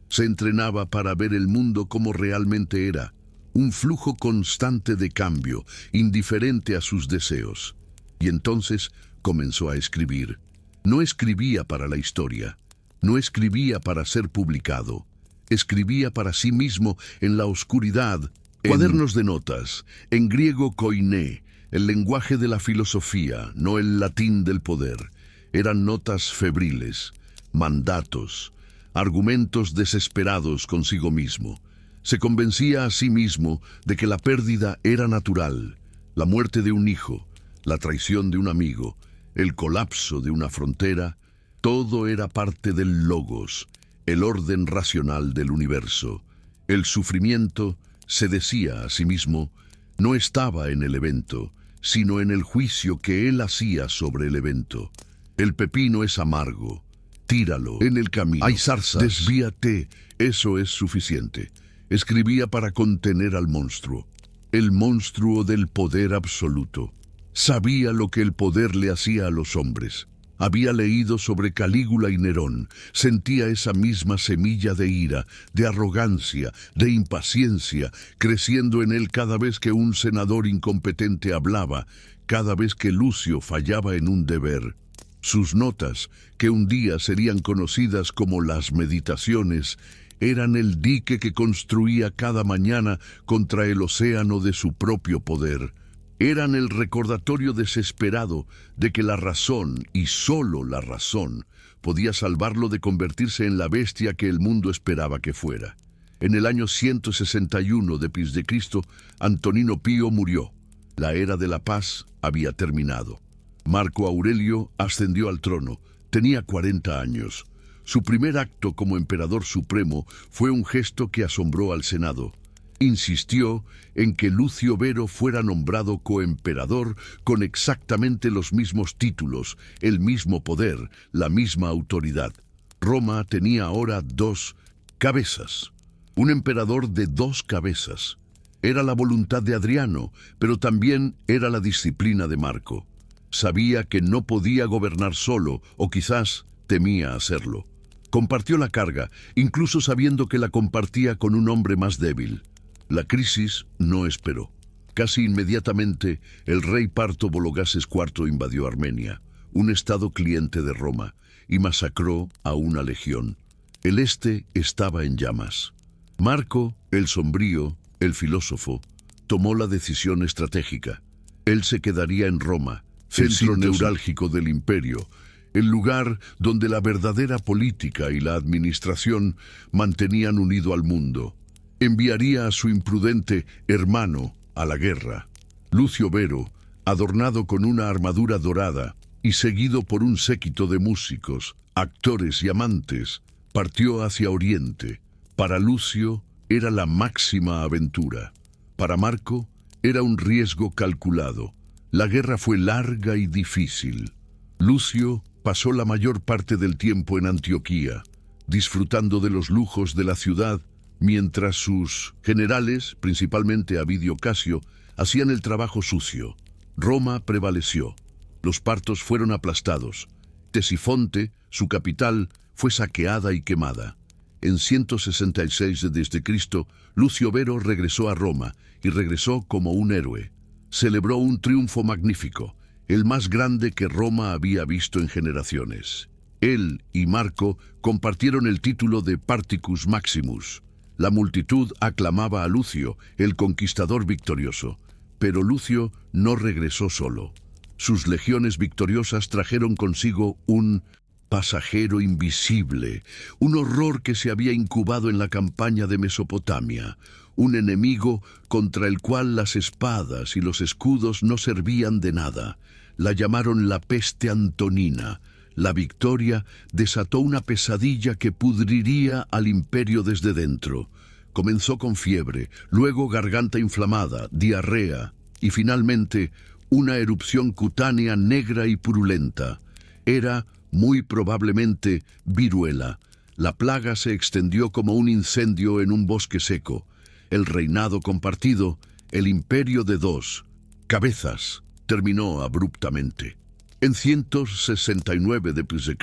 Se entrenaba para ver el mundo como realmente era, un flujo constante de cambio, indiferente a sus deseos. Y entonces comenzó a escribir. No escribía para la historia, no escribía para ser publicado. Escribía para sí mismo en la oscuridad, cuadernos de notas, en griego koiné, el lenguaje de la filosofía, no el latín del poder. Eran notas febriles, mandatos, argumentos desesperados consigo mismo. Se convencía a sí mismo de que la pérdida era natural, la muerte de un hijo, la traición de un amigo, el colapso de una frontera, todo era parte del logos, el orden racional del universo. El sufrimiento, se decía a sí mismo, no estaba en el evento, sino en el juicio que él hacía sobre el evento. El pepino es amargo, tíralo en el camino. Hay zarzas, desvíate, eso es suficiente. Escribía para contener al monstruo, el monstruo del poder absoluto. Sabía lo que el poder le hacía a los hombres. Había leído sobre Calígula y Nerón, sentía esa misma semilla de ira, de arrogancia, de impaciencia, creciendo en él cada vez que un senador incompetente hablaba, cada vez que Lucio fallaba en un deber. Sus notas, que un día serían conocidas como las Meditaciones, eran el dique que construía cada mañana contra el océano de su propio poder. Eran el recordatorio desesperado de que la razón, y solo la razón, podía salvarlo de convertirse en la bestia que el mundo esperaba que fuera. En el año 161 después de Cristo, Antonino Pío murió. La era de la paz había terminado. Marco Aurelio ascendió al trono. Tenía 40 años. Su primer acto como emperador supremo fue un gesto que asombró al Senado. Insistió en que Lucio Vero fuera nombrado coemperador con exactamente los mismos títulos, el mismo poder, la misma autoridad. Roma tenía ahora 2 cabezas. Un emperador de 2 cabezas. Era la voluntad de Adriano, pero también era la disciplina de Marco. Sabía que no podía gobernar solo, o quizás temía hacerlo. Compartió la carga, incluso sabiendo que la compartía con un hombre más débil. La crisis no esperó. Casi inmediatamente, el rey parto Vologases IV invadió Armenia, un estado cliente de Roma, y masacró a una legión. El este estaba en llamas. Marco, el sombrío, el filósofo, tomó la decisión estratégica. Él se quedaría en Roma, centro neurálgico del imperio, el lugar donde la verdadera política y la administración mantenían unido al mundo. Enviaría a su imprudente hermano a la guerra. Lucio Vero, adornado con una armadura dorada y seguido por un séquito de músicos, actores y amantes, partió hacia Oriente. Para Lucio era la máxima aventura. Para Marco era un riesgo calculado. La guerra fue larga y difícil. Lucio pasó la mayor parte del tiempo en Antioquía, disfrutando de los lujos de la ciudad, mientras sus generales, principalmente Avidio Casio, hacían el trabajo sucio. Roma prevaleció. Los partos fueron aplastados. Ctesifonte, su capital, fue saqueada y quemada. En 166 desde Cristo, Lucio Vero regresó a Roma y regresó como un héroe. Celebró un triunfo magnífico. el más grande que Roma había visto en generaciones. Él y Marco compartieron el título de Particus Maximus. La multitud aclamaba a Lucio, el conquistador victorioso, pero Lucio no regresó solo. Sus legiones victoriosas trajeron consigo un pasajero invisible, un horror que se había incubado en la campaña de Mesopotamia, un enemigo contra el cual las espadas y los escudos no servían de nada. La llamaron la peste antonina. La victoria desató una pesadilla que pudriría al imperio desde dentro. Comenzó con fiebre, luego garganta inflamada, diarrea y finalmente una erupción cutánea negra y purulenta. Era, muy probablemente, viruela. La plaga se extendió como un incendio en un bosque seco. El reinado compartido, el imperio de dos cabezas, terminó abruptamente. En 169 d.C.,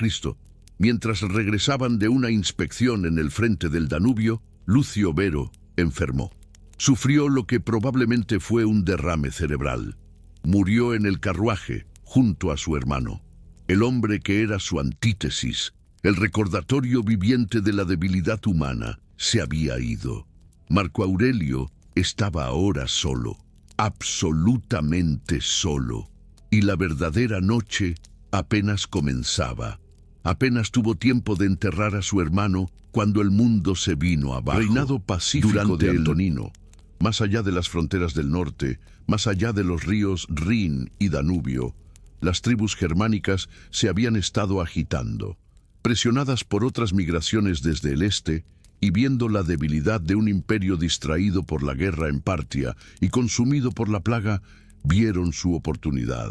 mientras regresaban de una inspección en el frente del Danubio, Lucio Vero enfermó. Sufrió lo que probablemente fue un derrame cerebral. Murió en el carruaje, junto a su hermano. El hombre que era su antítesis, el recordatorio viviente de la debilidad humana, se había ido. Marco Aurelio estaba ahora solo, absolutamente solo. Y la verdadera noche apenas comenzaba. Apenas tuvo tiempo de enterrar a su hermano cuando el mundo se vino abajo. Reinado pacífico de Antonino, más allá de las fronteras del norte, más allá de los ríos Rin y Danubio, las tribus germánicas se habían estado agitando. Presionadas por otras migraciones desde el este, y viendo la debilidad de un imperio distraído por la guerra en Partia y consumido por la plaga, vieron su oportunidad.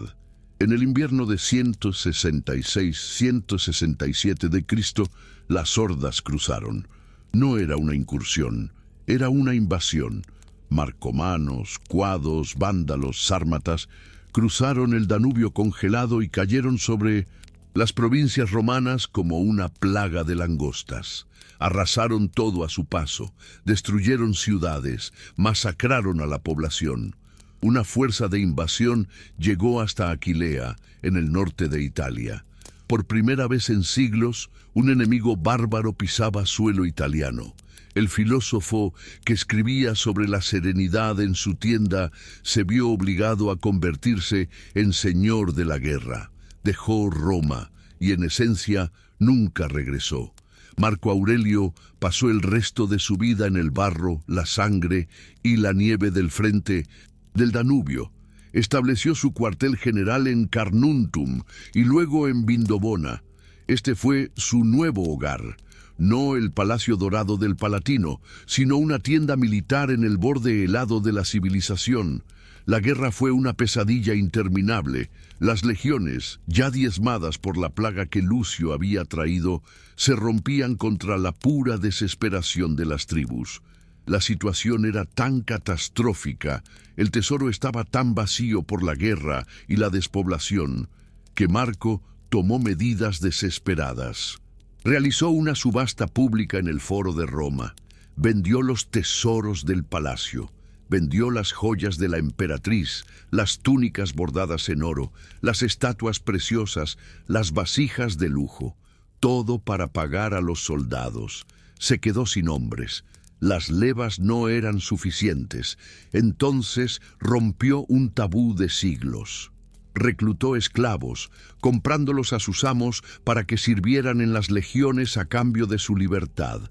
En el invierno de 166-167 de Cristo, las hordas cruzaron. No era una incursión, era una invasión. Marcomanos, cuados, vándalos, sármatas, cruzaron el Danubio congelado y cayeron sobre las provincias romanas como una plaga de langostas. Arrasaron todo a su paso, destruyeron ciudades, masacraron a la población. Una fuerza de invasión llegó hasta Aquilea, en el norte de Italia. Por primera vez en siglos, un enemigo bárbaro pisaba suelo italiano. El filósofo que escribía sobre la serenidad en su tienda se vio obligado a convertirse en señor de la guerra. Dejó Roma y, en esencia, nunca regresó. Marco Aurelio pasó el resto de su vida en el barro, la sangre y la nieve del frente del Danubio. Estableció su cuartel general en Carnuntum y luego en Vindobona. Este fue su nuevo hogar, no el Palacio Dorado del Palatino, sino una tienda militar en el borde helado de la civilización. La guerra fue una pesadilla interminable. Las legiones, ya diezmadas por la plaga que Lucio había traído, se rompían contra la pura desesperación de las tribus. La situación era tan catastrófica, el tesoro estaba tan vacío por la guerra y la despoblación, que Marco tomó medidas desesperadas. Realizó una subasta pública en el Foro de Roma, vendió los tesoros del palacio, vendió las joyas de la emperatriz, las túnicas bordadas en oro, las estatuas preciosas, las vasijas de lujo, todo para pagar a los soldados. Se quedó sin hombres. Las levas no eran suficientes. Entonces rompió un tabú de siglos. Reclutó esclavos, comprándolos a sus amos para que sirvieran en las legiones a cambio de su libertad.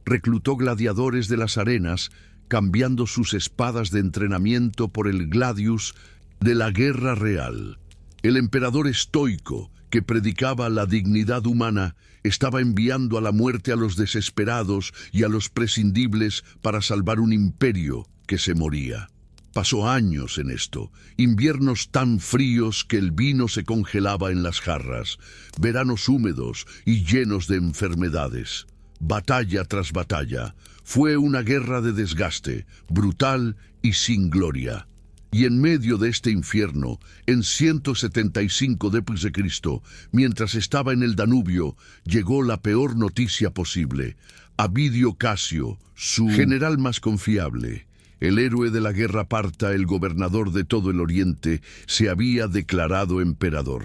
Reclutó gladiadores de las arenas, cambiando sus espadas de entrenamiento por el gladius de la guerra real. El emperador estoico, que predicaba la dignidad humana, estaba enviando a la muerte a los desesperados y a los prescindibles para salvar un imperio que se moría. Pasó años en esto, inviernos tan fríos que el vino se congelaba en las jarras, veranos húmedos y llenos de enfermedades. Batalla tras batalla, fue una guerra de desgaste, brutal y sin gloria. Y en medio de este infierno, en 175 d.C., mientras estaba en el Danubio, llegó la peor noticia posible. Avidio Casio, su general más confiable, El héroe de la guerra parta, el gobernador de todo el Oriente, se había declarado emperador.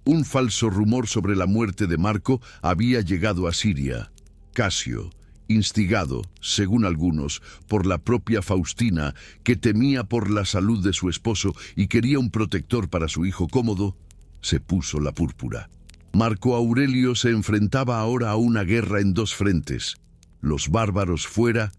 Un falso rumor sobre la muerte de Marco había llegado a Siria. Casio, instigado, según algunos, por la propia Faustina, que temía por la salud de su esposo y quería un protector para su hijo Cómodo, se puso la púrpura. Marco Aurelio se enfrentaba ahora a una guerra en dos frentes: los bárbaros fuera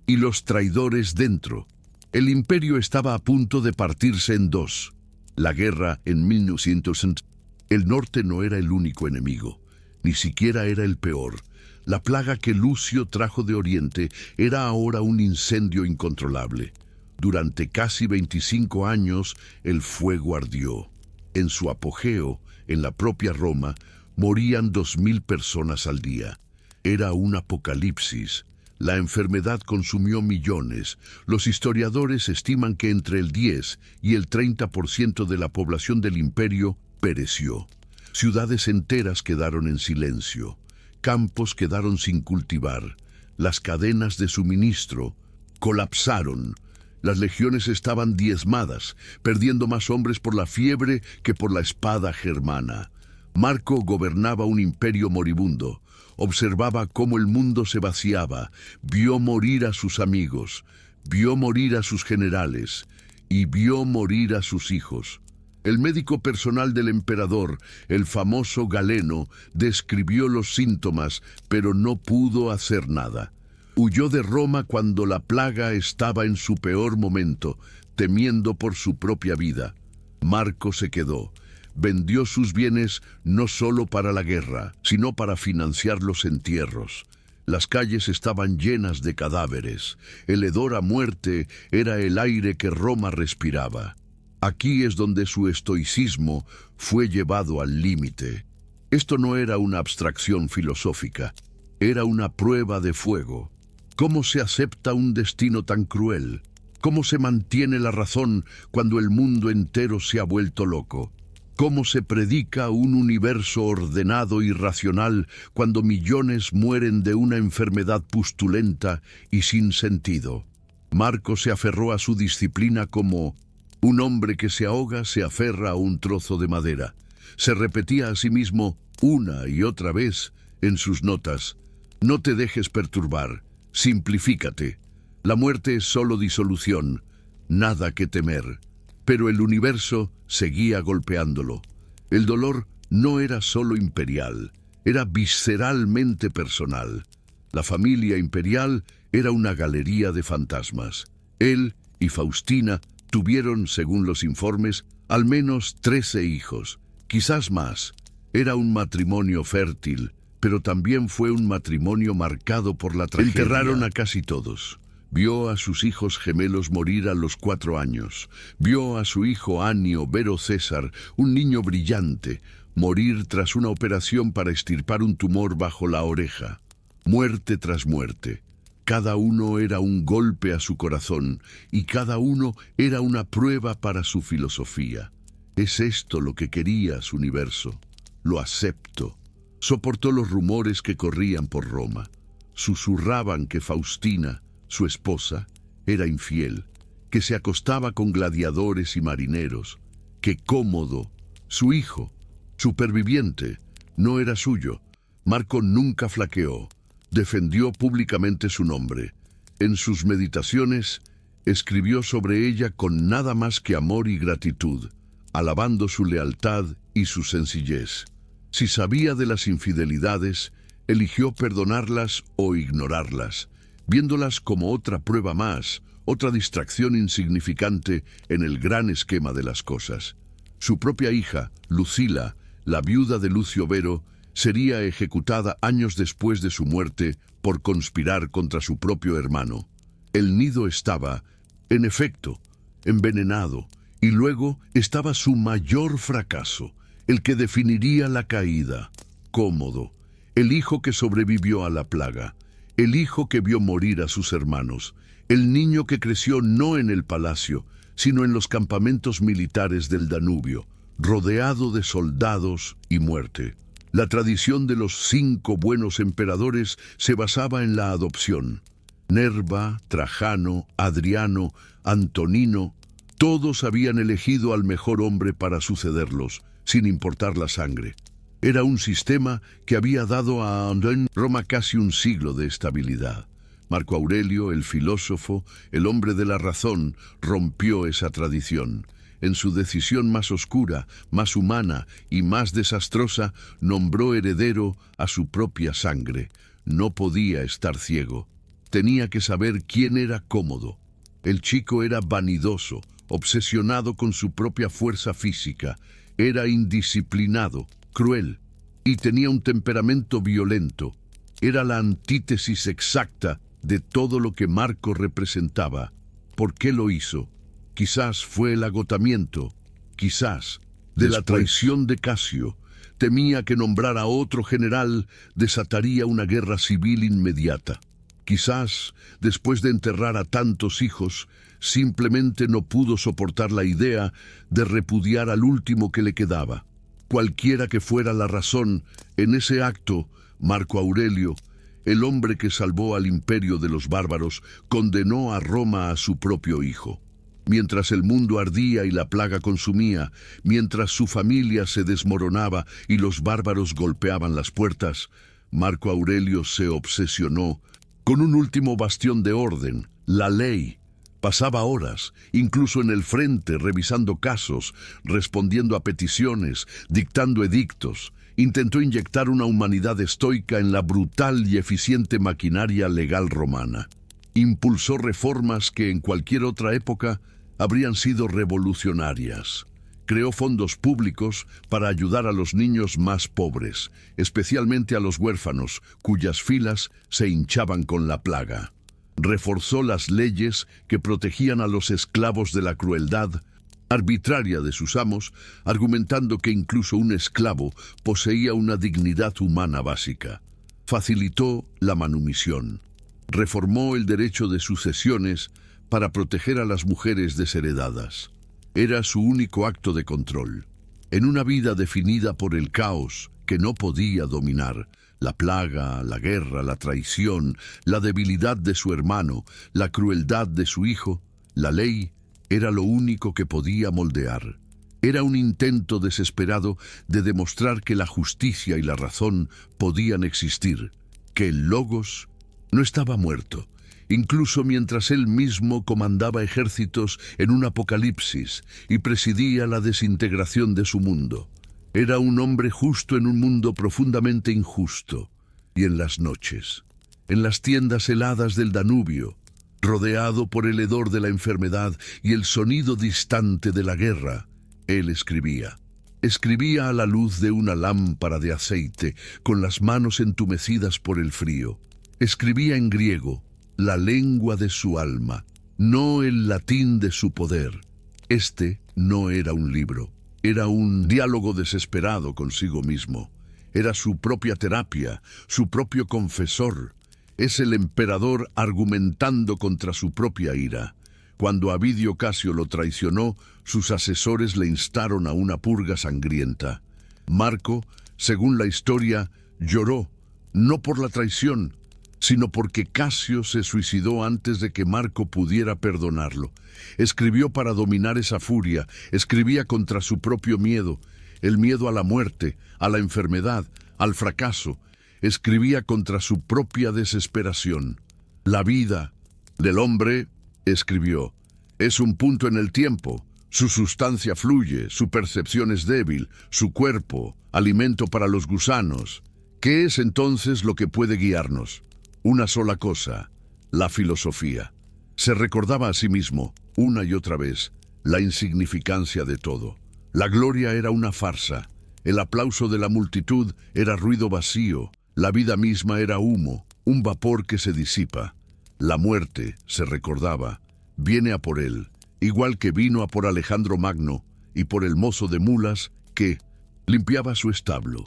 y los traidores dentro. El imperio estaba a punto de partirse en dos. La guerra en 1900. El norte no era el único enemigo, ni siquiera era el peor. La plaga que Lucio trajo de Oriente era ahora un incendio incontrolable. Durante casi 25 años el fuego ardió. En su apogeo, en la propia Roma, morían 2000 personas al día. Era un apocalipsis. La enfermedad consumió millones. Los historiadores estiman que entre el 10 y el 30% de la población del imperio pereció. Ciudades enteras quedaron en silencio. Campos quedaron sin cultivar. Las cadenas de suministro colapsaron. Las legiones estaban diezmadas, perdiendo más hombres por la fiebre que por la espada germana. Marco gobernaba un imperio moribundo. Observaba cómo el mundo se vaciaba, vio morir a sus amigos, vio morir a sus generales y vio morir a sus hijos. El médico personal del emperador, el famoso Galeno, describió los síntomas, pero no pudo hacer nada. Huyó de Roma cuando la plaga estaba en su peor momento, temiendo por su propia vida. Marco se quedó. Vendió sus bienes no solo para la guerra, sino para financiar los entierros. Las calles estaban llenas de cadáveres. El hedor a muerte era el aire que Roma respiraba. Aquí es donde su estoicismo fue llevado al límite. Esto no era una abstracción filosófica, era una prueba de fuego. ¿Cómo se acepta un destino tan cruel? ¿Cómo se mantiene la razón cuando el mundo entero se ha vuelto loco? ¿Cómo se predica un universo ordenado y racional cuando millones mueren de una enfermedad pustulenta y sin sentido? Marco se aferró a su disciplina como un hombre que se ahoga se aferra a un trozo de madera. Se repetía a sí mismo una y otra vez en sus notas: no te dejes perturbar, simplifícate. La muerte es solo disolución, nada que temer. Pero el universo seguía golpeándolo. El dolor no era solo imperial, era visceralmente personal. La familia imperial era una galería de fantasmas. Él y Faustina tuvieron, según los informes, al menos 13 hijos, quizás más. Era un matrimonio fértil, pero también fue un matrimonio marcado por la tragedia. Enterraron a casi todos. Vio a sus hijos gemelos morir a los 4 años. Vio a su hijo Anio Vero César, un niño brillante, morir tras una operación para extirpar un tumor bajo la oreja. Muerte tras muerte. Cada uno era un golpe a su corazón y cada uno era una prueba para su filosofía. Es esto lo que quería su universo. Lo acepto. Soportó los rumores que corrían por Roma. Susurraban que Faustina, su esposa, era infiel, que se acostaba con gladiadores y marineros, que Cómodo, su hijo, superviviente, no era suyo. Marco nunca flaqueó, defendió públicamente su nombre. En sus meditaciones, escribió sobre ella con nada más que amor y gratitud, alabando su lealtad y su sencillez. Si sabía de las infidelidades, eligió perdonarlas o ignorarlas, viéndolas como otra prueba más, otra distracción insignificante en el gran esquema de las cosas. Su propia hija, Lucila, la viuda de Lucio Vero, sería ejecutada años después de su muerte por conspirar contra su propio hermano. El nido estaba, en efecto, envenenado, y luego estaba su mayor fracaso, el que definiría la caída: Cómodo, el hijo que sobrevivió a la plaga. El hijo que vio morir a sus hermanos, el niño que creció no en el palacio, sino en los campamentos militares del Danubio, rodeado de soldados y muerte. La tradición de los 5 buenos emperadores se basaba en la adopción. Nerva, Trajano, Adriano, Antonino, todos habían elegido al mejor hombre para sucederlos, sin importar la sangre. Era un sistema que había dado a Roma casi un siglo de estabilidad. Marco Aurelio, el filósofo, el hombre de la razón, rompió esa tradición. En su decisión más oscura, más humana y más desastrosa, nombró heredero a su propia sangre. No podía estar ciego. Tenía que saber quién era Cómodo. El chico era vanidoso, obsesionado con su propia fuerza física. Era indisciplinado, cruel, y tenía un temperamento violento. Era la antítesis exacta de todo lo que Marco representaba. ¿Por qué lo hizo? Quizás fue el agotamiento, quizás de la traición de Casio. Temía que nombrar a otro general desataría una guerra civil inmediata. Quizás, después de enterrar a tantos hijos, simplemente no pudo soportar la idea de repudiar al último que le quedaba. Cualquiera que fuera la razón, en ese acto, Marco Aurelio, el hombre que salvó al imperio de los bárbaros, condenó a Roma a su propio hijo. Mientras el mundo ardía y la plaga consumía, mientras su familia se desmoronaba y los bárbaros golpeaban las puertas, Marco Aurelio se obsesionó con un último bastión de orden, la ley. Pasaba horas, incluso en el frente, revisando casos, respondiendo a peticiones, dictando edictos. Intentó inyectar una humanidad estoica en la brutal y eficiente maquinaria legal romana. Impulsó reformas que en cualquier otra época habrían sido revolucionarias. Creó fondos públicos para ayudar a los niños más pobres, especialmente a los huérfanos, cuyas filas se hinchaban con la plaga. Reforzó las leyes que protegían a los esclavos de la crueldad arbitraria de sus amos, argumentando que incluso un esclavo poseía una dignidad humana básica. Facilitó la manumisión. Reformó el derecho de sucesiones para proteger a las mujeres desheredadas. Era su único acto de control. En una vida definida por el caos que no podía dominar, la plaga, la guerra, la traición, la debilidad de su hermano, la crueldad de su hijo, la ley era lo único que podía moldear. Era un intento desesperado de demostrar que la justicia y la razón podían existir, que el Logos no estaba muerto, incluso mientras él mismo comandaba ejércitos en un apocalipsis y presidía la desintegración de su mundo. Era un hombre justo en un mundo profundamente injusto. Y en las noches, en las tiendas heladas del Danubio, rodeado por el hedor de la enfermedad y el sonido distante de la guerra, él escribía. Escribía a la luz de una lámpara de aceite, con las manos entumecidas por el frío. Escribía en griego, la lengua de su alma, no el latín de su poder. Este no era un libro, era un diálogo desesperado consigo mismo. Era su propia terapia, su propio confesor. Es el emperador argumentando contra su propia ira. Cuando Avidio Casio lo traicionó, sus asesores le instaron a una purga sangrienta. Marco, según la historia, lloró, no por la traición, sino porque Casio se suicidó antes de que Marco pudiera perdonarlo. Escribió para dominar esa furia, escribía contra su propio miedo, el miedo a la muerte, a la enfermedad, al fracaso. Escribía contra su propia desesperación. La vida del hombre, escribió, es un punto en el tiempo. Su sustancia fluye, su percepción es débil, su cuerpo, alimento para los gusanos. ¿Qué es entonces lo que puede guiarnos? Una sola cosa, la filosofía. Se recordaba a sí mismo, una y otra vez, la insignificancia de todo. La gloria era una farsa, el aplauso de la multitud era ruido vacío, la vida misma era humo, un vapor que se disipa. La muerte, se recordaba, viene a por él, igual que vino a por Alejandro Magno y por el mozo de mulas que limpiaba su establo.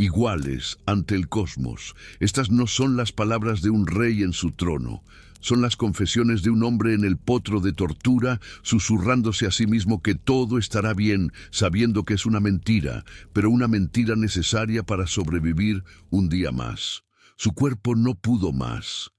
Iguales ante el cosmos. Estas no son las palabras de un rey en su trono. Son las confesiones de un hombre en el potro de tortura, susurrándose a sí mismo que todo estará bien, sabiendo que es una mentira, pero una mentira necesaria para sobrevivir un día más. Su cuerpo no pudo más.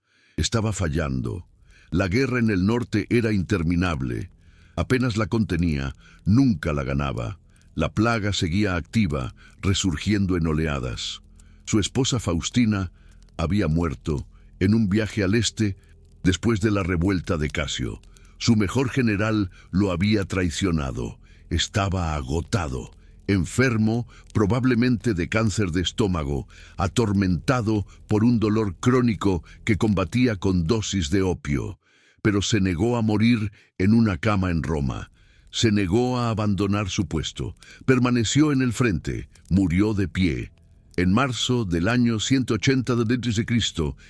estaba fallando. La guerra en el norte era interminable. Apenas la contenía, nunca la ganaba. La plaga seguía activa, resurgiendo en oleadas. Su esposa Faustina había muerto en un viaje al este después de la revuelta de Casio. Su mejor general lo había traicionado. Estaba agotado, enfermo, probablemente de cáncer de estómago, atormentado por un dolor crónico que combatía con dosis de opio. Pero se negó a morir en una cama en Roma. Se negó a abandonar su puesto. Permaneció en el frente. Murió de pie. En marzo del año 180 d.C.,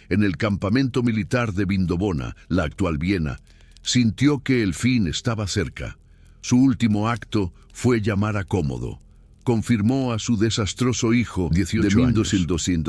en el campamento militar de Vindobona, la actual Viena, sintió que el fin estaba cerca. Su último acto fue llamar a Cómodo. Confirmó a su desastroso hijo, 18 años,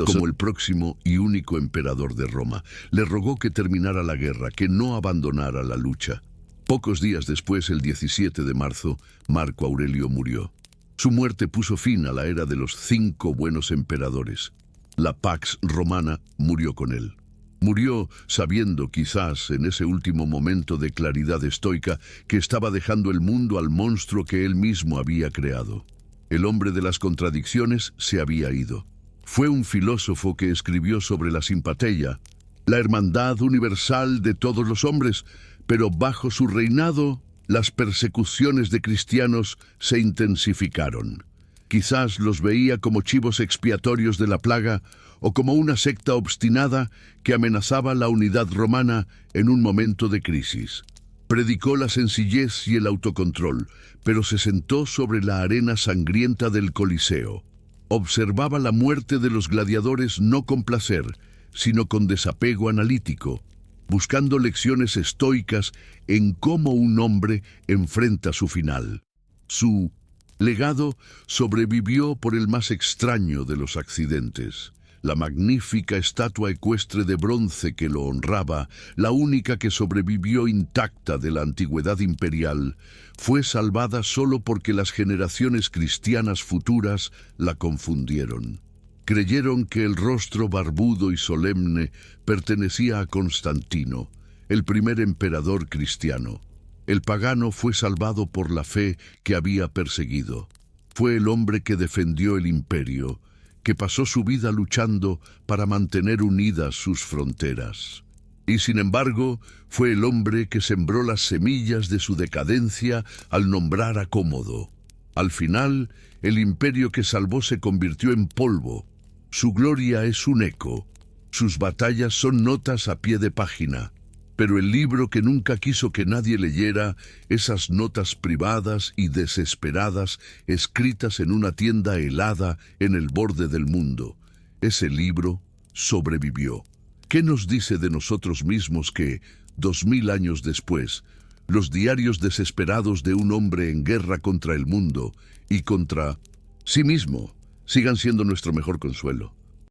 como el próximo y único emperador de Roma. Le rogó que terminara la guerra, que no abandonara la lucha. Pocos días después, el 17 de marzo, Marco Aurelio murió. Su muerte puso fin a la era de los 5 buenos emperadores. La Pax Romana murió con él. Murió sabiendo, quizás en ese último momento de claridad estoica, que estaba dejando el mundo al monstruo que él mismo había creado. El hombre de las contradicciones se había ido. Fue un filósofo que escribió sobre la simpatia, la hermandad universal de todos los hombres, pero bajo su reinado las persecuciones de cristianos se intensificaron. Quizás los veía como chivos expiatorios de la plaga o como una secta obstinada que amenazaba la unidad romana en un momento de crisis. Predicó la sencillez y el autocontrol, pero se sentó sobre la arena sangrienta del Coliseo. Observaba la muerte de los gladiadores no con placer, sino con desapego analítico, buscando lecciones estoicas en cómo un hombre enfrenta su final. Su legado sobrevivió por el más extraño de los accidentes. La magnífica estatua ecuestre de bronce que lo honraba, la única que sobrevivió intacta de la antigüedad imperial, fue salvada solo porque las generaciones cristianas futuras la confundieron. Creyeron que el rostro barbudo y solemne pertenecía a Constantino, el primer emperador cristiano. El pagano fue salvado por la fe que había perseguido. Fue el hombre que defendió el imperio, que pasó su vida luchando para mantener unidas sus fronteras. Y sin embargo, fue el hombre que sembró las semillas de su decadencia al nombrar a Cómodo. Al final, el imperio que salvó se convirtió en polvo. Su gloria es un eco. Sus batallas son notas a pie de página. Pero el libro que nunca quiso que nadie leyera, esas notas privadas y desesperadas escritas en una tienda helada en el borde del mundo, ese libro sobrevivió. ¿Qué nos dice de nosotros mismos que, 2000 años después, los diarios desesperados de un hombre en guerra contra el mundo y contra sí mismo sigan siendo nuestro mejor consuelo?